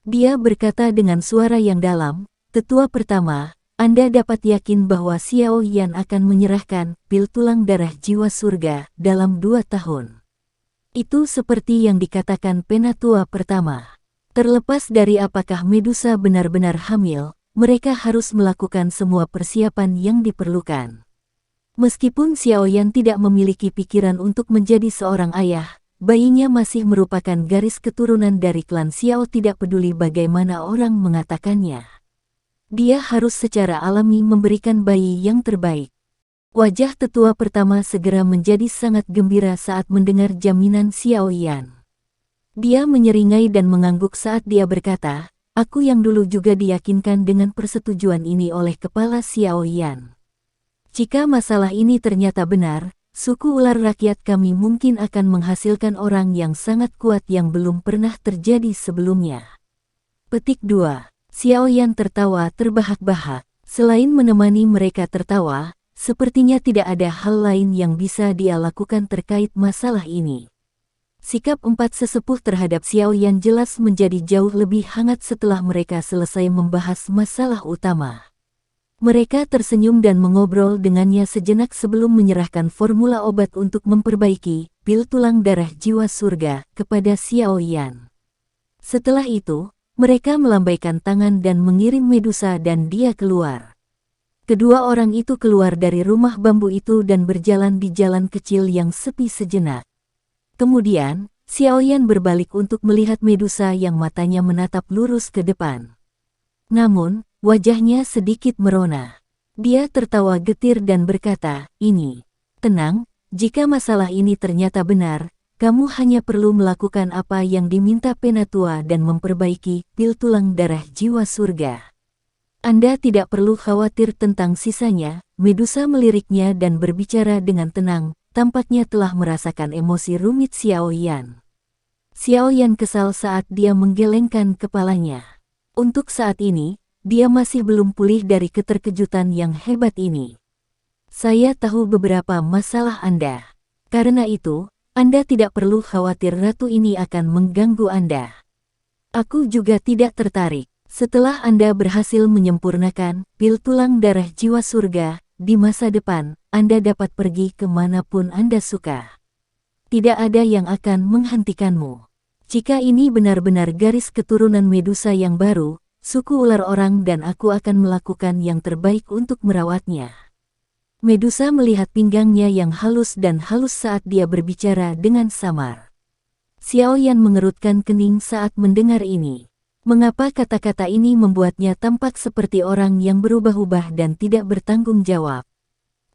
Dia berkata dengan suara yang dalam, "Tetua pertama, Anda dapat yakin bahwa Xiao Yan akan menyerahkan pil tulang darah jiwa surga dalam 2 tahun. Itu seperti yang dikatakan Penatua pertama. Terlepas dari apakah Medusa benar-benar hamil, mereka harus melakukan semua persiapan yang diperlukan." Meskipun Xiao Yan tidak memiliki pikiran untuk menjadi seorang ayah, bayinya masih merupakan garis keturunan dari klan Xiao, tidak peduli bagaimana orang mengatakannya. Dia harus secara alami memberikan bayi yang terbaik. Wajah tetua pertama segera menjadi sangat gembira saat mendengar jaminan Xiao Yan. Dia menyeringai dan mengangguk saat dia berkata, "Aku yang dulu juga diyakinkan dengan persetujuan ini oleh kepala Xiao Yan. Jika masalah ini ternyata benar, suku ular rakyat kami mungkin akan menghasilkan orang yang sangat kuat yang belum pernah terjadi sebelumnya." Petik 2. Xiao Yan tertawa terbahak-bahak. Selain menemani mereka tertawa, sepertinya tidak ada hal lain yang bisa dia lakukan terkait masalah ini. Sikap 4 sesepuh terhadap Xiao Yan jelas menjadi jauh lebih hangat setelah mereka selesai membahas masalah utama. Mereka tersenyum dan mengobrol dengannya sejenak sebelum menyerahkan formula obat untuk memperbaiki pil tulang darah jiwa surga kepada Xiao Yan. Setelah itu, mereka melambaikan tangan dan mengirim Medusa dan dia keluar. Kedua orang itu keluar dari rumah bambu itu dan berjalan di jalan kecil yang sepi sejenak. Kemudian, Xiao Yan berbalik untuk melihat Medusa yang matanya menatap lurus ke depan. Namun, wajahnya sedikit merona. Dia tertawa getir dan berkata, tenang, jika masalah ini ternyata benar, kamu hanya perlu melakukan apa yang diminta Penatua dan memperbaiki pil tulang darah jiwa surga. Anda tidak perlu khawatir tentang sisanya." Medusa meliriknya dan berbicara dengan tenang, tampaknya telah merasakan emosi rumit Xiao Yan. Xiao Yan kesal saat dia menggelengkan kepalanya. Untuk saat ini, dia masih belum pulih dari keterkejutan yang hebat ini. "Saya tahu beberapa masalah Anda. Karena itu, Anda tidak perlu khawatir ratu ini akan mengganggu Anda. Aku juga tidak tertarik. Setelah Anda berhasil menyempurnakan pil tulang darah jiwa surga, di masa depan, Anda dapat pergi kemanapun Anda suka. Tidak ada yang akan menghentikanmu. Jika ini benar-benar garis keturunan Medusa yang baru, suku ular orang dan aku akan melakukan yang terbaik untuk merawatnya." Medusa melihat pinggangnya yang halus dan halus saat dia berbicara dengan samar. Xiao Yan mengerutkan kening saat mendengar ini. Mengapa kata-kata ini membuatnya tampak seperti orang yang berubah-ubah dan tidak bertanggung jawab?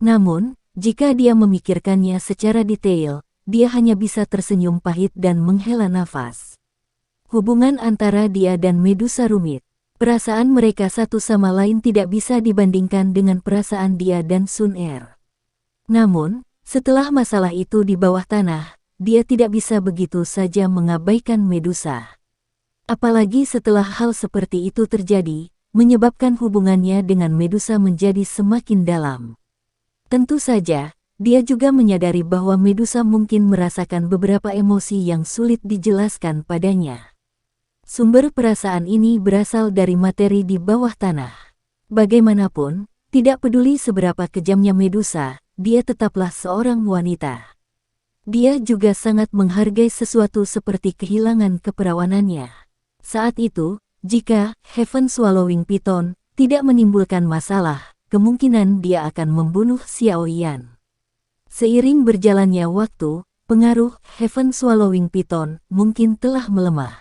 Namun, jika dia memikirkannya secara detail, dia hanya bisa tersenyum pahit dan menghela nafas. Hubungan antara dia dan Medusa rumit. Perasaan mereka satu sama lain tidak bisa dibandingkan dengan perasaan dia dan Sun Er. Namun, setelah masalah itu di bawah tanah, dia tidak bisa begitu saja mengabaikan Medusa. Apalagi setelah hal seperti itu terjadi, menyebabkan hubungannya dengan Medusa menjadi semakin dalam. Tentu saja, dia juga menyadari bahwa Medusa mungkin merasakan beberapa emosi yang sulit dijelaskan padanya. Sumber perasaan ini berasal dari materi di bawah tanah. Bagaimanapun, tidak peduli seberapa kejamnya Medusa, dia tetaplah seorang wanita. Dia juga sangat menghargai sesuatu seperti kehilangan keperawanannya. Saat itu, jika Heaven Swallowing Python tidak menimbulkan masalah, kemungkinan dia akan membunuh Xiao Yan. Seiring berjalannya waktu, pengaruh Heaven Swallowing Python mungkin telah melemah.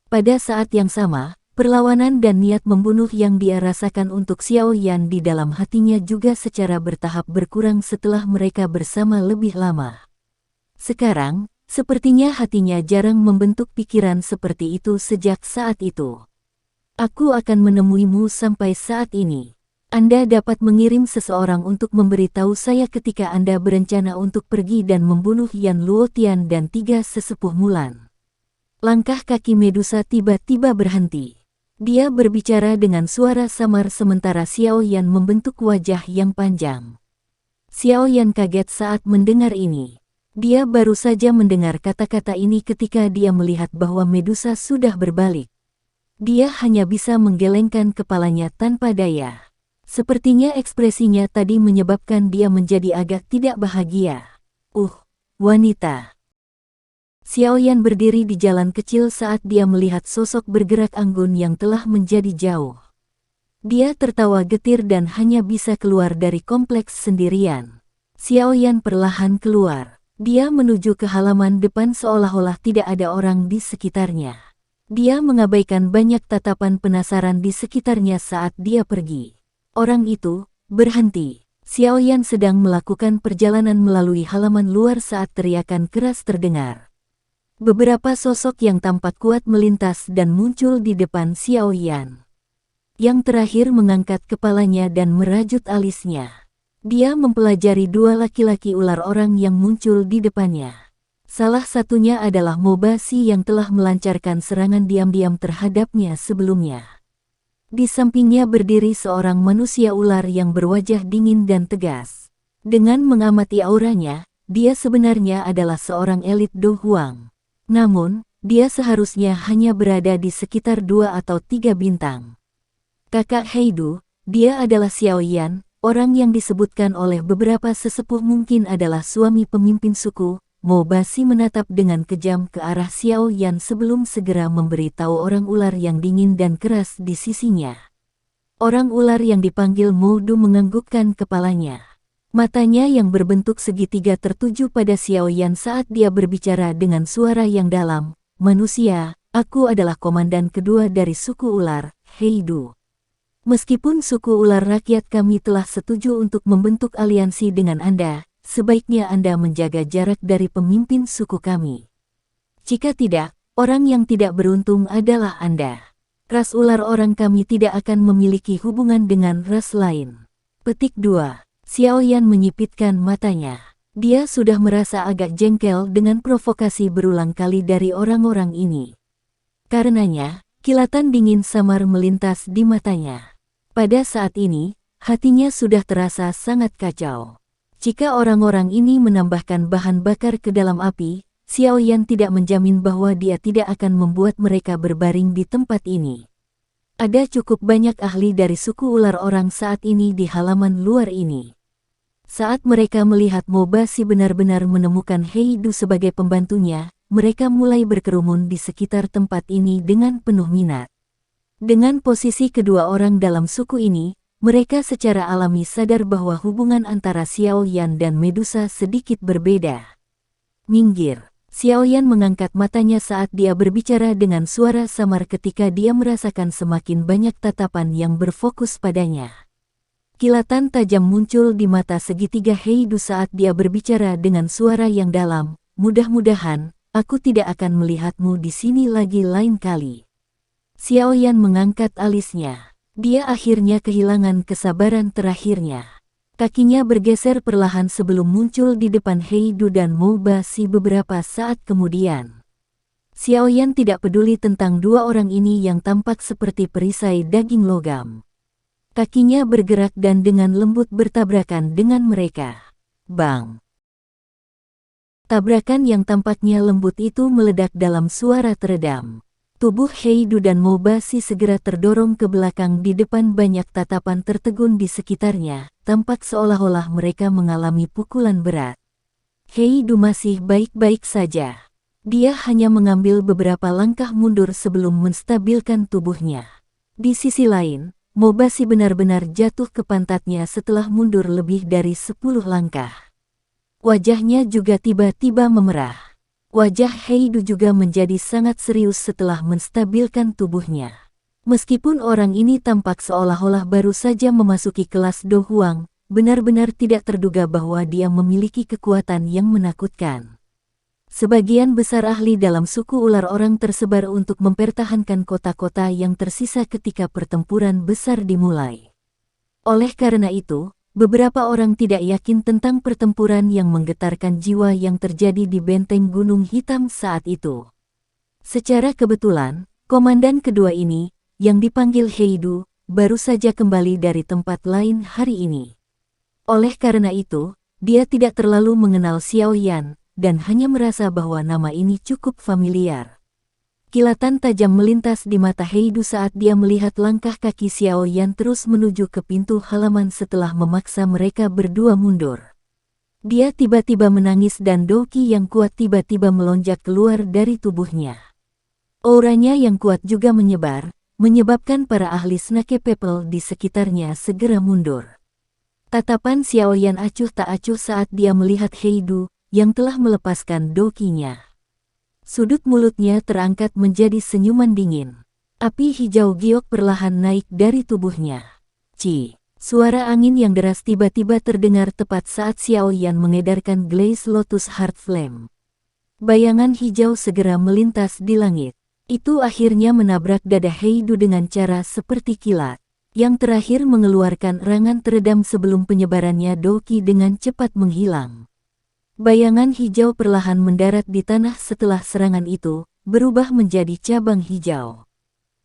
Pada saat yang sama, perlawanan dan niat membunuh yang dia rasakan untuk Xiao Yan di dalam hatinya juga secara bertahap berkurang setelah mereka bersama lebih lama. Sekarang, sepertinya hatinya jarang membentuk pikiran seperti itu sejak saat itu. Aku akan menemuimu sampai saat ini. Anda dapat mengirim seseorang untuk memberitahu saya ketika Anda berencana untuk pergi dan membunuh Yan Luotian dan 3 sesepuh Mulan. Langkah kaki Medusa tiba-tiba berhenti. Dia berbicara dengan suara samar sementara Xiao Yan membentuk wajah yang panjang. Xiao Yan kaget saat mendengar ini. Dia baru saja mendengar kata-kata ini ketika dia melihat bahwa Medusa sudah berbalik. Dia hanya bisa menggelengkan kepalanya tanpa daya. Sepertinya ekspresinya tadi menyebabkan dia menjadi agak tidak bahagia. Wanita. Xiao Yan berdiri di jalan kecil saat dia melihat sosok bergerak anggun yang telah menjadi jauh. Dia tertawa getir dan hanya bisa keluar dari kompleks sendirian. Xiao Yan perlahan keluar. Dia menuju ke halaman depan seolah-olah tidak ada orang di sekitarnya. Dia mengabaikan banyak tatapan penasaran di sekitarnya saat dia pergi. Orang itu berhenti. Xiao Yan sedang melakukan perjalanan melalui halaman luar saat teriakan keras terdengar. Beberapa sosok yang tampak kuat melintas dan muncul di depan Xiao Yan. Yang terakhir mengangkat kepalanya dan merajut alisnya. Dia mempelajari 2 laki-laki ular orang yang muncul di depannya. Salah satunya adalah Mobasi yang telah melancarkan serangan diam-diam terhadapnya sebelumnya. Di sampingnya berdiri seorang manusia ular yang berwajah dingin dan tegas. Dengan mengamati auranya, dia sebenarnya adalah seorang elit Do Huang. Namun, dia seharusnya hanya berada di sekitar 2 atau 3 bintang. Kakak Heidu, dia adalah Xiao Yan. Orang yang disebutkan oleh beberapa sesepuh mungkin adalah suami pemimpin suku. Mobasi menatap dengan kejam ke arah Xiao Yan sebelum segera memberitahu orang ular yang dingin dan keras di sisinya. Orang ular yang dipanggil Moudu menganggukkan kepalanya. Matanya yang berbentuk segitiga tertuju pada Xiao Yan saat dia berbicara dengan suara yang dalam. Manusia, aku adalah komandan kedua dari suku ular, Heidu. Meskipun suku ular rakyat kami telah setuju untuk membentuk aliansi dengan Anda, sebaiknya Anda menjaga jarak dari pemimpin suku kami. Jika tidak, orang yang tidak beruntung adalah Anda. Ras ular orang kami tidak akan memiliki hubungan dengan ras lain. Petik 2. Xiao Yan menyipitkan matanya. Dia sudah merasa agak jengkel dengan provokasi berulang kali dari orang-orang ini. Karenanya, kilatan dingin samar melintas di matanya. Pada saat ini, hatinya sudah terasa sangat kacau. Jika orang-orang ini menambahkan bahan bakar ke dalam api, Xiao Yan tidak menjamin bahwa dia tidak akan membuat mereka berbaring di tempat ini. Ada cukup banyak ahli dari suku ular orang saat ini di halaman luar ini. Saat mereka melihat Mobasi benar-benar menemukan Heidu sebagai pembantunya, mereka mulai berkerumun di sekitar tempat ini dengan penuh minat. Dengan posisi kedua orang dalam suku ini, mereka secara alami sadar bahwa hubungan antara Xiao Yan dan Medusa sedikit berbeda. Minggir. Xiao Yan mengangkat matanya saat dia berbicara dengan suara samar ketika dia merasakan semakin banyak tatapan yang berfokus padanya. Kilatan tajam muncul di mata segitiga Heidu saat dia berbicara dengan suara yang dalam. Mudah-mudahan, aku tidak akan melihatmu di sini lagi lain kali. Xiao Yan mengangkat alisnya. Dia akhirnya kehilangan kesabaran terakhirnya. Kakinya bergeser perlahan sebelum muncul di depan Heidu dan Mobasi beberapa saat kemudian. Xiao Yan tidak peduli tentang 2 orang ini yang tampak seperti perisai daging logam. Kakinya bergerak dan dengan lembut bertabrakan dengan mereka. Bang! Tabrakan yang tampaknya lembut itu meledak dalam suara teredam. Tubuh Heidu dan Mobashi segera terdorong ke belakang di depan banyak tatapan tertegun di sekitarnya, tampak seolah-olah mereka mengalami pukulan berat. Heidu masih baik-baik saja. Dia hanya mengambil beberapa langkah mundur sebelum menstabilkan tubuhnya. Di sisi lain, Mobashi benar-benar jatuh ke pantatnya setelah mundur lebih dari 10 langkah. Wajahnya juga tiba-tiba memerah. Wajah Heidu juga menjadi sangat serius setelah menstabilkan tubuhnya. Meskipun orang ini tampak seolah-olah baru saja memasuki kelas Do Huang, benar-benar tidak terduga bahwa dia memiliki kekuatan yang menakutkan. Sebagian besar ahli dalam suku ular orang tersebar untuk mempertahankan kota-kota yang tersisa ketika pertempuran besar dimulai. Oleh karena itu, beberapa orang tidak yakin tentang pertempuran yang menggetarkan jiwa yang terjadi di benteng Gunung Hitam saat itu. Secara kebetulan, komandan kedua ini, yang dipanggil Heidu, baru saja kembali dari tempat lain hari ini. Oleh karena itu, dia tidak terlalu mengenal Xiao Yan, dan hanya merasa bahwa nama ini cukup familiar. Kilatan tajam melintas di mata Heidu saat dia melihat langkah kaki Xiao Yan terus menuju ke pintu halaman setelah memaksa mereka berdua mundur. Dia tiba-tiba menangis dan doki yang kuat tiba-tiba melonjak keluar dari tubuhnya. Auranya yang kuat juga menyebar, menyebabkan para ahli Snake People di sekitarnya segera mundur. Tatapan Xiao Yan acuh tak acuh saat dia melihat Heidu, yang telah melepaskan dokinya. Sudut mulutnya terangkat menjadi senyuman dingin. Api hijau giok perlahan naik dari tubuhnya. Suara angin yang deras tiba-tiba terdengar tepat saat Xiao Yan mengedarkan Glaze Lotus Heart Flame. Bayangan hijau segera melintas di langit. Itu akhirnya menabrak dada Heidu dengan cara seperti kilat. Yang terakhir mengeluarkan erangan teredam sebelum penyebarannya doki dengan cepat menghilang. Bayangan hijau perlahan mendarat di tanah setelah serangan itu, berubah menjadi cabang hijau.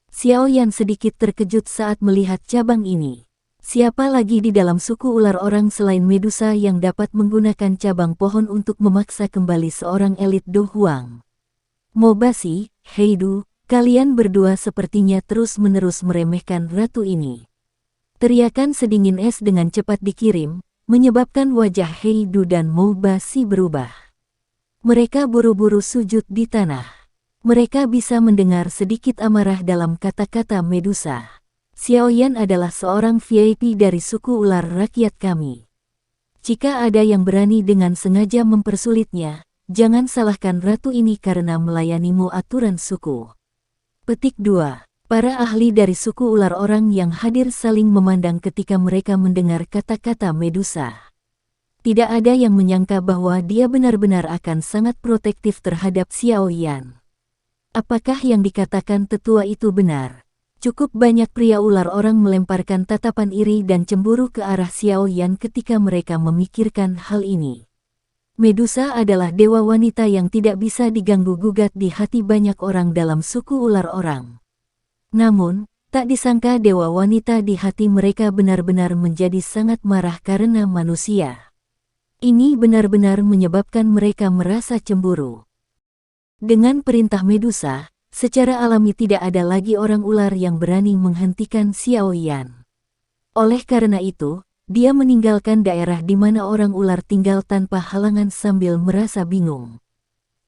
Xiao Yan sedikit terkejut saat melihat cabang ini. Siapa lagi di dalam suku ular orang selain Medusa yang dapat menggunakan cabang pohon untuk memaksa kembali seorang elit Do Huang? Mobashi, Heidu, kalian berdua sepertinya terus-menerus meremehkan ratu ini. Teriakan sedingin es dengan cepat dikirim, menyebabkan wajah Heidu dan Mobashi berubah. Mereka buru-buru sujud di tanah. Mereka bisa mendengar sedikit amarah dalam kata-kata Medusa. Xiao Yan adalah seorang VIP dari suku ular rakyat kami. Jika ada yang berani dengan sengaja mempersulitnya, jangan salahkan ratu ini karena melayanimu aturan suku. Petik 2. Para ahli dari suku ular orang yang hadir saling memandang ketika mereka mendengar kata-kata Medusa. Tidak ada yang menyangka bahwa dia benar-benar akan sangat protektif terhadap Xiao Yan. Apakah yang dikatakan tetua itu benar? Cukup banyak pria ular orang melemparkan tatapan iri dan cemburu ke arah Xiao Yan ketika mereka memikirkan hal ini. Medusa adalah dewa wanita yang tidak bisa diganggu-gugat di hati banyak orang dalam suku ular orang. Namun, tak disangka dewa wanita di hati mereka benar-benar menjadi sangat marah karena manusia. Ini benar-benar menyebabkan mereka merasa cemburu. Dengan perintah Medusa, secara alami tidak ada lagi orang ular yang berani menghentikan Xiao Yan. Oleh karena itu, dia meninggalkan daerah di mana orang ular tinggal tanpa halangan sambil merasa bingung.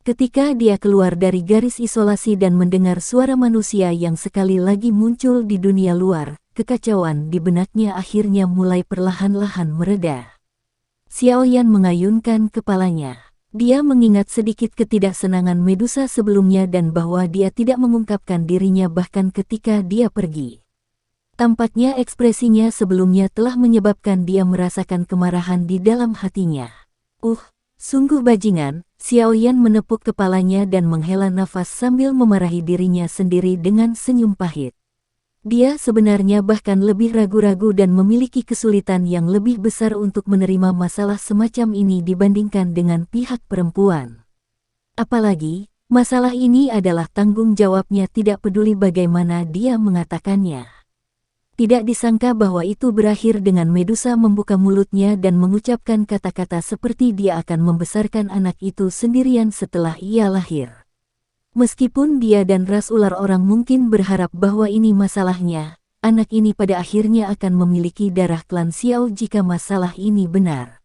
Ketika dia keluar dari garis isolasi dan mendengar suara manusia yang sekali lagi muncul di dunia luar, kekacauan di benaknya akhirnya mulai perlahan-lahan mereda. Xiao Yan mengayunkan kepalanya. Dia mengingat sedikit ketidaksenangan Medusa sebelumnya dan bahwa dia tidak mengungkapkan dirinya bahkan ketika dia pergi. Tampaknya ekspresinya sebelumnya telah menyebabkan dia merasakan kemarahan di dalam hatinya. Sungguh bajingan, Xiao Yan menepuk kepalanya dan menghela nafas sambil memarahi dirinya sendiri dengan senyum pahit. Dia sebenarnya bahkan lebih ragu-ragu dan memiliki kesulitan yang lebih besar untuk menerima masalah semacam ini dibandingkan dengan pihak perempuan. Apalagi, masalah ini adalah tanggung jawabnya tidak peduli bagaimana dia mengatakannya. Tidak disangka bahwa itu berakhir dengan Medusa membuka mulutnya dan mengucapkan kata-kata seperti dia akan membesarkan anak itu sendirian setelah ia lahir. Meskipun dia dan ras ular orang mungkin berharap bahwa ini masalahnya, anak ini pada akhirnya akan memiliki darah klan Xiao jika masalah ini benar.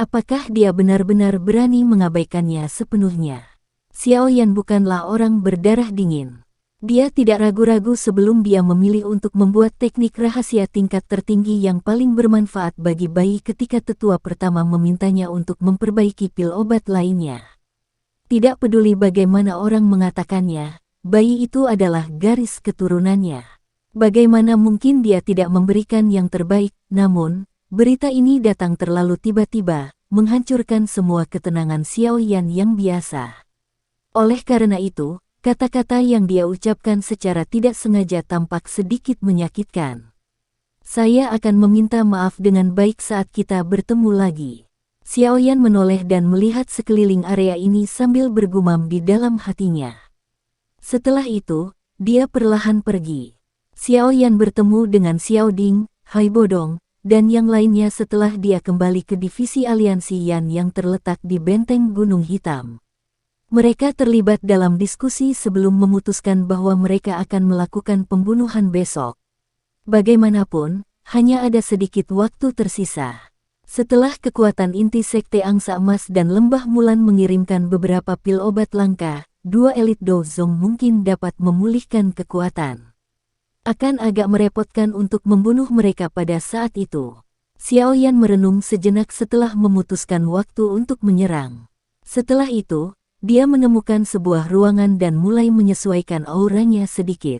Apakah dia benar-benar berani mengabaikannya sepenuhnya? Xiao Yan bukanlah orang berdarah dingin. Dia tidak ragu-ragu sebelum dia memilih untuk membuat teknik rahasia tingkat tertinggi yang paling bermanfaat bagi bayi ketika tetua pertama memintanya untuk memperbaiki pil obat lainnya. Tidak peduli bagaimana orang mengatakannya, bayi itu adalah garis keturunannya. Bagaimana mungkin dia tidak memberikan yang terbaik, namun, berita ini datang terlalu tiba-tiba, menghancurkan semua ketenangan Xiao Yan yang biasa. Oleh karena itu, kata-kata yang dia ucapkan secara tidak sengaja tampak sedikit menyakitkan. Saya akan meminta maaf dengan baik saat kita bertemu lagi. Xiao Yan menoleh dan melihat sekeliling area ini sambil bergumam di dalam hatinya. Setelah itu, dia perlahan pergi. Xiao Yan bertemu dengan Xiao Ding, Hai Bodong, dan yang lainnya setelah dia kembali ke divisi aliansi Yan yang terletak di benteng Gunung Hitam. Mereka terlibat dalam diskusi sebelum memutuskan bahwa mereka akan melakukan pembunuhan besok. Bagaimanapun, hanya ada sedikit waktu tersisa. Setelah kekuatan inti Sekte Angsa Emas dan Lembah Mulan mengirimkan beberapa pil obat langka, dua elit Dozong mungkin dapat memulihkan kekuatan. Akan agak merepotkan untuk membunuh mereka pada saat itu. Xiao Yan merenung sejenak setelah memutuskan waktu untuk menyerang. Setelah itu, dia menemukan sebuah ruangan dan mulai menyesuaikan auranya sedikit.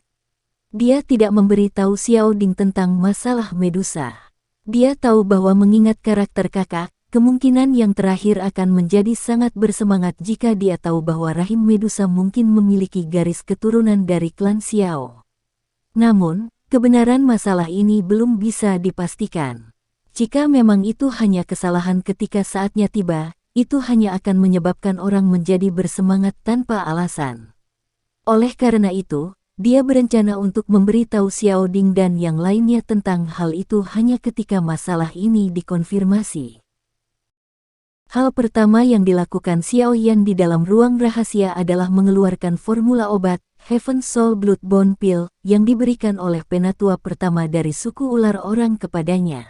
Dia tidak memberitahu Xiao Ding tentang masalah Medusa. Dia tahu bahwa mengingat karakter kakak, kemungkinan yang terakhir akan menjadi sangat bersemangat jika dia tahu bahwa rahim Medusa mungkin memiliki garis keturunan dari klan Xiao. Namun, kebenaran masalah ini belum bisa dipastikan. Jika memang itu hanya kesalahan ketika saatnya tiba, itu hanya akan menyebabkan orang menjadi bersemangat tanpa alasan. Oleh karena itu, dia berencana untuk memberitahu Xiao Ding dan yang lainnya tentang hal itu hanya ketika masalah ini dikonfirmasi. Hal pertama yang dilakukan Xiao Yan di dalam ruang rahasia adalah mengeluarkan formula obat Heaven Soul Blood Bond Pill yang diberikan oleh penatua pertama dari suku ular orang kepadanya.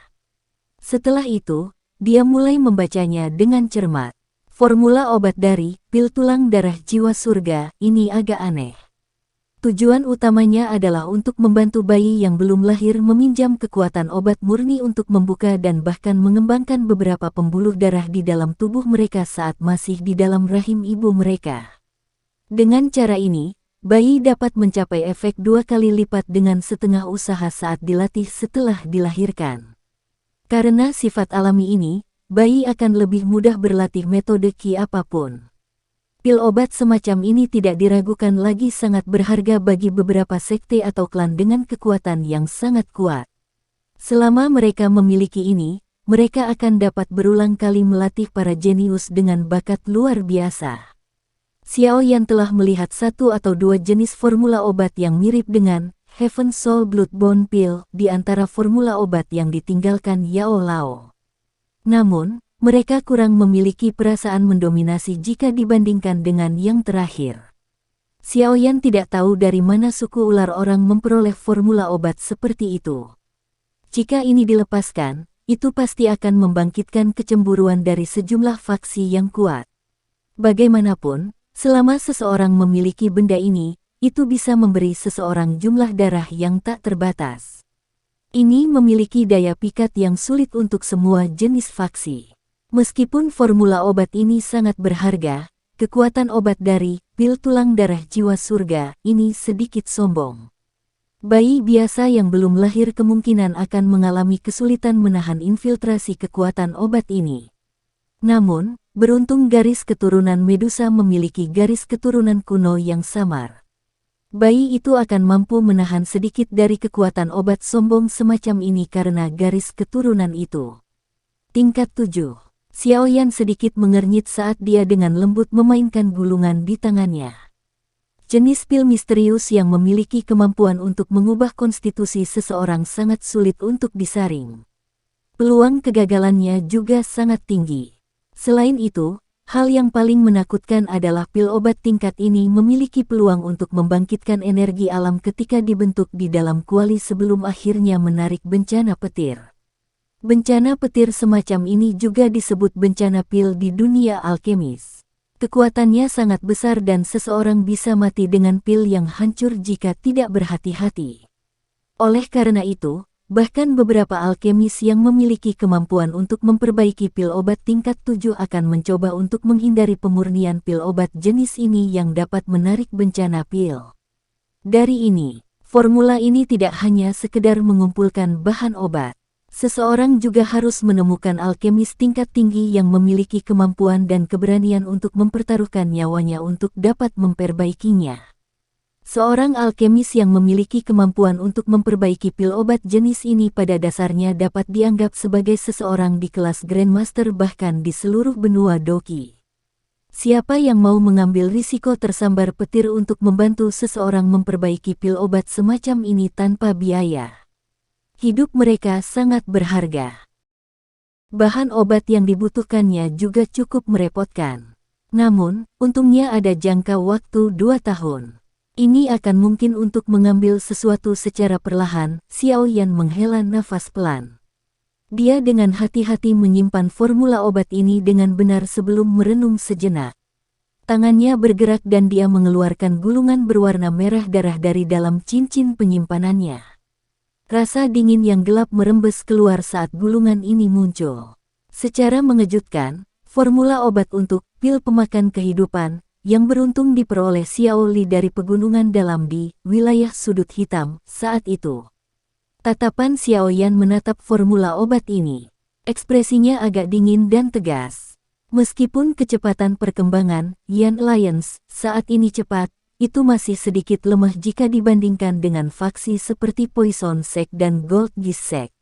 Setelah itu, dia mulai membacanya dengan cermat. Formula obat dari pil tulang darah jiwa surga ini agak aneh. Tujuan utamanya adalah untuk membantu bayi yang belum lahir meminjam kekuatan obat murni untuk membuka dan bahkan mengembangkan beberapa pembuluh darah di dalam tubuh mereka saat masih di dalam rahim ibu mereka. Dengan cara ini, bayi dapat mencapai efek 2 kali lipat dengan setengah usaha saat dilatih setelah dilahirkan. Karena sifat alami ini, bayi akan lebih mudah berlatih metode Qi apapun. Pil obat semacam ini tidak diragukan lagi sangat berharga bagi beberapa sekte atau klan dengan kekuatan yang sangat kuat. Selama mereka memiliki ini, mereka akan dapat berulang kali melatih para jenius dengan bakat luar biasa. Xiao Yan telah melihat 1 atau 2 jenis formula obat yang mirip dengan Heaven Soul Blood Bond Pill di antara formula obat yang ditinggalkan Yao Lao. Namun, mereka kurang memiliki perasaan mendominasi jika dibandingkan dengan yang terakhir. Xiao Yan tidak tahu dari mana suku ular orang memperoleh formula obat seperti itu. Jika ini dilepaskan, itu pasti akan membangkitkan kecemburuan dari sejumlah faksi yang kuat. Bagaimanapun, selama seseorang memiliki benda ini, itu bisa memberi seseorang jumlah darah yang tak terbatas. Ini memiliki daya pikat yang sulit untuk semua jenis faksi. Meskipun formula obat ini sangat berharga, kekuatan obat dari pil tulang darah jiwa surga ini sedikit sombong. Bayi biasa yang belum lahir kemungkinan akan mengalami kesulitan menahan infiltrasi kekuatan obat ini. Namun, beruntung garis keturunan Medusa memiliki garis keturunan kuno yang samar. Bayi itu akan mampu menahan sedikit dari kekuatan obat sombong semacam ini karena garis keturunan itu. Tingkat 7. Xiao Yan sedikit mengernyit saat dia dengan lembut memainkan gulungan di tangannya. Jenis pil misterius yang memiliki kemampuan untuk mengubah konstitusi seseorang sangat sulit untuk disaring. Peluang kegagalannya juga sangat tinggi. Selain itu, hal yang paling menakutkan adalah pil obat tingkat ini memiliki peluang untuk membangkitkan energi alam ketika dibentuk di dalam kuali sebelum akhirnya menarik bencana petir. Bencana petir semacam ini juga disebut bencana pil di dunia alkemis. Kekuatannya sangat besar dan seseorang bisa mati dengan pil yang hancur jika tidak berhati-hati. Oleh karena itu, bahkan beberapa alkemis yang memiliki kemampuan untuk memperbaiki pil obat tingkat 7 akan mencoba untuk menghindari pemurnian pil obat jenis ini yang dapat menarik bencana pil. Dari ini, formula ini tidak hanya sekedar mengumpulkan bahan obat. Seseorang juga harus menemukan alkemis tingkat tinggi yang memiliki kemampuan dan keberanian untuk mempertaruhkan nyawanya untuk dapat memperbaikinya. Seorang alkemis yang memiliki kemampuan untuk memperbaiki pil obat jenis ini pada dasarnya dapat dianggap sebagai seseorang di kelas Grandmaster bahkan di seluruh benua Doki. Siapa yang mau mengambil risiko tersambar petir untuk membantu seseorang memperbaiki pil obat semacam ini tanpa biaya? Hidup mereka sangat berharga. Bahan obat yang dibutuhkannya juga cukup merepotkan. Namun, untungnya ada jangka waktu 2 tahun. Ini akan mungkin untuk mengambil sesuatu secara perlahan. Xiao Yan menghela nafas pelan. Dia dengan hati-hati menyimpan formula obat ini dengan benar sebelum merenung sejenak. Tangannya bergerak dan dia mengeluarkan gulungan berwarna merah darah dari dalam cincin penyimpanannya. Rasa dingin yang gelap merembes keluar saat gulungan ini muncul. Secara mengejutkan, formula obat untuk pil pemakan kehidupan yang beruntung diperoleh Xiao Li dari pegunungan dalam di wilayah sudut hitam saat itu. Tatapan Xiao Yan menatap formula obat ini. Ekspresinya agak dingin dan tegas. Meskipun kecepatan perkembangan Yan Alliance saat ini cepat, itu masih sedikit lemah jika dibandingkan dengan faksi seperti Poison Sect dan Gold Geese Sect.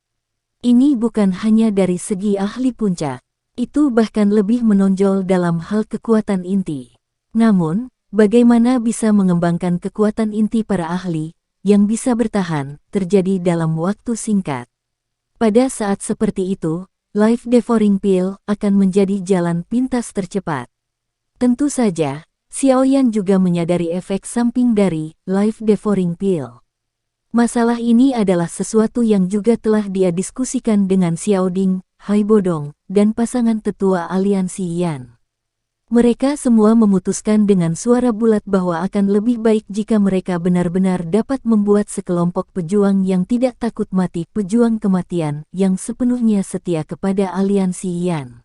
Ini bukan hanya dari segi ahli puncak, itu bahkan lebih menonjol dalam hal kekuatan inti. Namun, bagaimana bisa mengembangkan kekuatan inti para ahli yang bisa bertahan terjadi dalam waktu singkat? Pada saat seperti itu, Life Devouring Pill akan menjadi jalan pintas tercepat. Tentu saja, Xiao Yan juga menyadari efek samping dari Life Devouring Pill. Masalah ini adalah sesuatu yang juga telah dia diskusikan dengan Xiao Ding, Hai Bodong, dan pasangan tetua aliansi Yan. Mereka semua memutuskan dengan suara bulat bahwa akan lebih baik jika mereka benar-benar dapat membuat sekelompok pejuang yang tidak takut mati, pejuang kematian yang sepenuhnya setia kepada aliansi Yan.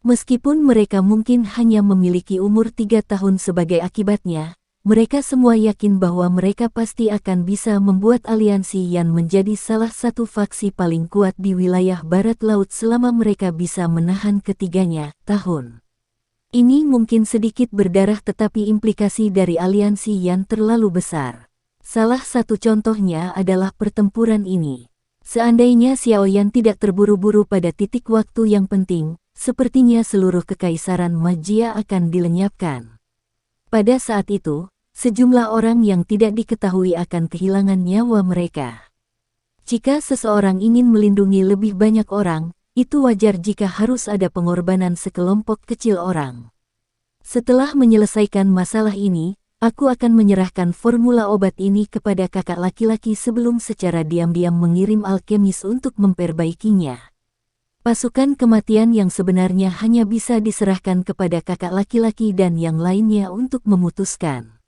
Meskipun mereka mungkin hanya memiliki umur 3 tahun sebagai akibatnya, mereka semua yakin bahwa mereka pasti akan bisa membuat aliansi Yan menjadi salah satu faksi paling kuat di wilayah barat laut selama mereka bisa menahan ketiganya tahun. Ini mungkin sedikit berdarah tetapi implikasi dari aliansi Yan terlalu besar. Salah satu contohnya adalah pertempuran ini. Seandainya Xiao Yan tidak terburu-buru pada titik waktu yang penting, sepertinya seluruh kekaisaran Magia akan dilenyapkan. Pada saat itu, sejumlah orang yang tidak diketahui akan kehilangan nyawa mereka. Jika seseorang ingin melindungi lebih banyak orang, itu wajar jika harus ada pengorbanan sekelompok kecil orang. Setelah menyelesaikan masalah ini, aku akan menyerahkan formula obat ini kepada kakak laki-laki sebelum secara diam-diam mengirim alkemis untuk memperbaikinya. Pasukan kematian yang sebenarnya hanya bisa diserahkan kepada kakak laki-laki dan yang lainnya untuk memutuskan.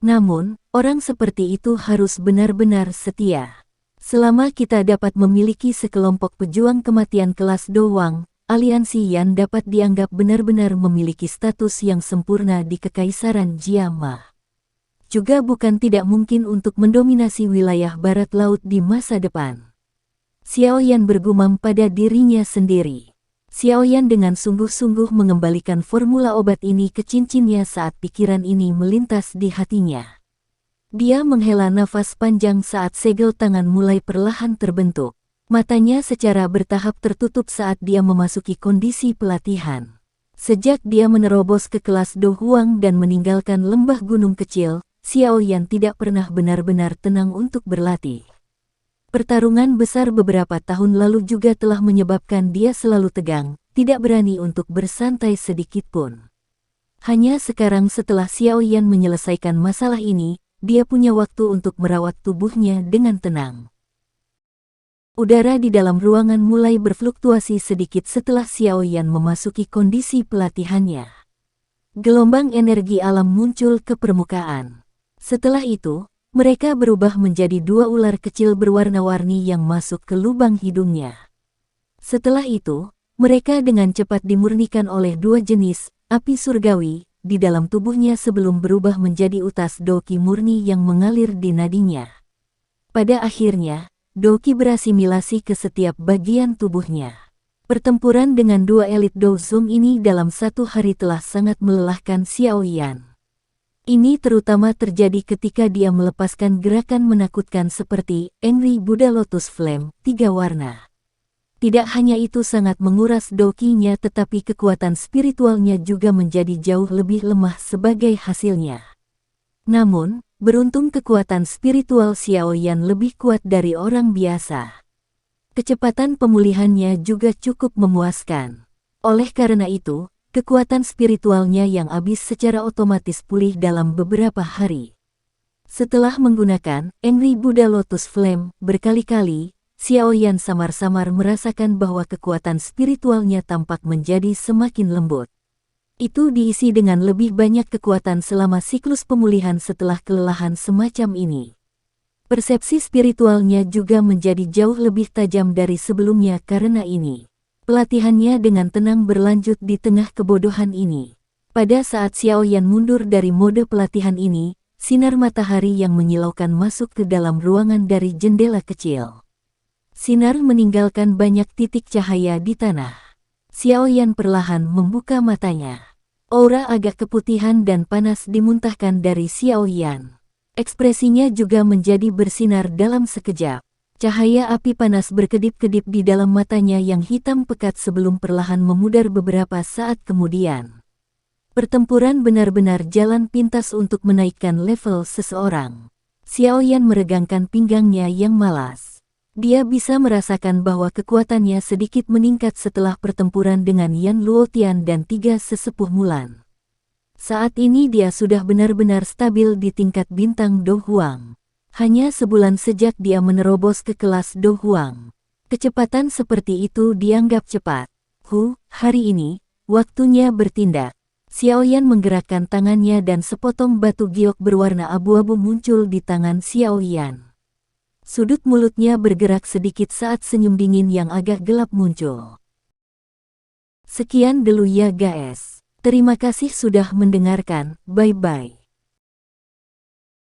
Namun, orang seperti itu harus benar-benar setia. Selama kita dapat memiliki sekelompok pejuang kematian kelas Dowang, aliansi Yan dapat dianggap benar-benar memiliki status yang sempurna di Kekaisaran Jiama. Juga bukan tidak mungkin untuk mendominasi wilayah barat laut di masa depan. Xiao Yan bergumam pada dirinya sendiri. Xiao Yan dengan sungguh-sungguh mengembalikan formula obat ini ke cincinnya saat pikiran ini melintas di hatinya. Dia menghela nafas panjang saat segel tangan mulai perlahan terbentuk. Matanya secara bertahap tertutup saat dia memasuki kondisi pelatihan. Sejak dia menerobos ke kelas Do Huang dan meninggalkan lembah gunung kecil, Xiao Yan tidak pernah benar-benar tenang untuk berlatih. Pertarungan besar beberapa tahun lalu juga telah menyebabkan dia selalu tegang, tidak berani untuk bersantai sedikit pun. Hanya sekarang setelah Xiao Yan menyelesaikan masalah ini, dia punya waktu untuk merawat tubuhnya dengan tenang. Udara di dalam ruangan mulai berfluktuasi sedikit setelah Xiao Yan memasuki kondisi pelatihannya. Gelombang energi alam muncul ke permukaan. Setelah itu, mereka berubah menjadi dua ular kecil berwarna-warni yang masuk ke lubang hidungnya. Setelah itu, mereka dengan cepat dimurnikan oleh dua jenis api surgawi di dalam tubuhnya sebelum berubah menjadi utas doki murni yang mengalir di nadinya. Pada akhirnya, doki berasimilasi ke setiap bagian tubuhnya. Pertempuran dengan dua elit Dozong ini dalam satu hari telah sangat melelahkan Xiao Yan. Ini terutama terjadi ketika dia melepaskan gerakan menakutkan seperti Angry Buddha Lotus Flame 3 warna. Tidak hanya itu sangat menguras dokinya tetapi kekuatan spiritualnya juga menjadi jauh lebih lemah sebagai hasilnya. Namun, beruntung kekuatan spiritual Xiao Yan lebih kuat dari orang biasa. Kecepatan pemulihannya juga cukup memuaskan. Oleh karena itu, kekuatan spiritualnya yang habis secara otomatis pulih dalam beberapa hari. Setelah menggunakan Angry Buddha Lotus Flame berkali-kali, Xiao Yan samar-samar merasakan bahwa kekuatan spiritualnya tampak menjadi semakin lembut. Itu diisi dengan lebih banyak kekuatan selama siklus pemulihan setelah kelelahan semacam ini. Persepsi spiritualnya juga menjadi jauh lebih tajam dari sebelumnya karena ini. Pelatihannya dengan tenang berlanjut di tengah kebodohan ini. Pada saat Xiao Yan mundur dari mode pelatihan ini, sinar matahari yang menyilaukan masuk ke dalam ruangan dari jendela kecil. Sinar meninggalkan banyak titik cahaya di tanah. Xiao Yan perlahan membuka matanya. Aura agak keputihan dan panas dimuntahkan dari Xiao Yan. Ekspresinya juga menjadi bersinar dalam sekejap. Cahaya api panas berkedip-kedip di dalam matanya yang hitam pekat sebelum perlahan memudar beberapa saat kemudian. Pertempuran benar-benar jalan pintas untuk menaikkan level seseorang. Xiao Yan meregangkan pinggangnya yang malas. Dia bisa merasakan bahwa kekuatannya sedikit meningkat setelah pertempuran dengan Yan Luotian dan 3 sesepuh Mulan. Saat ini dia sudah benar-benar stabil di tingkat bintang Do Huang. Hanya sebulan sejak dia menerobos ke kelas Do Huang. Kecepatan seperti itu dianggap cepat. Hari ini, waktunya bertindak. Xiao Yan menggerakkan tangannya dan sepotong batu giok berwarna abu-abu muncul di tangan Xiao Yan. Sudut mulutnya bergerak sedikit saat senyum dingin yang agak gelap muncul. Sekian dulu ya guys. Terima kasih sudah mendengarkan. Bye-bye.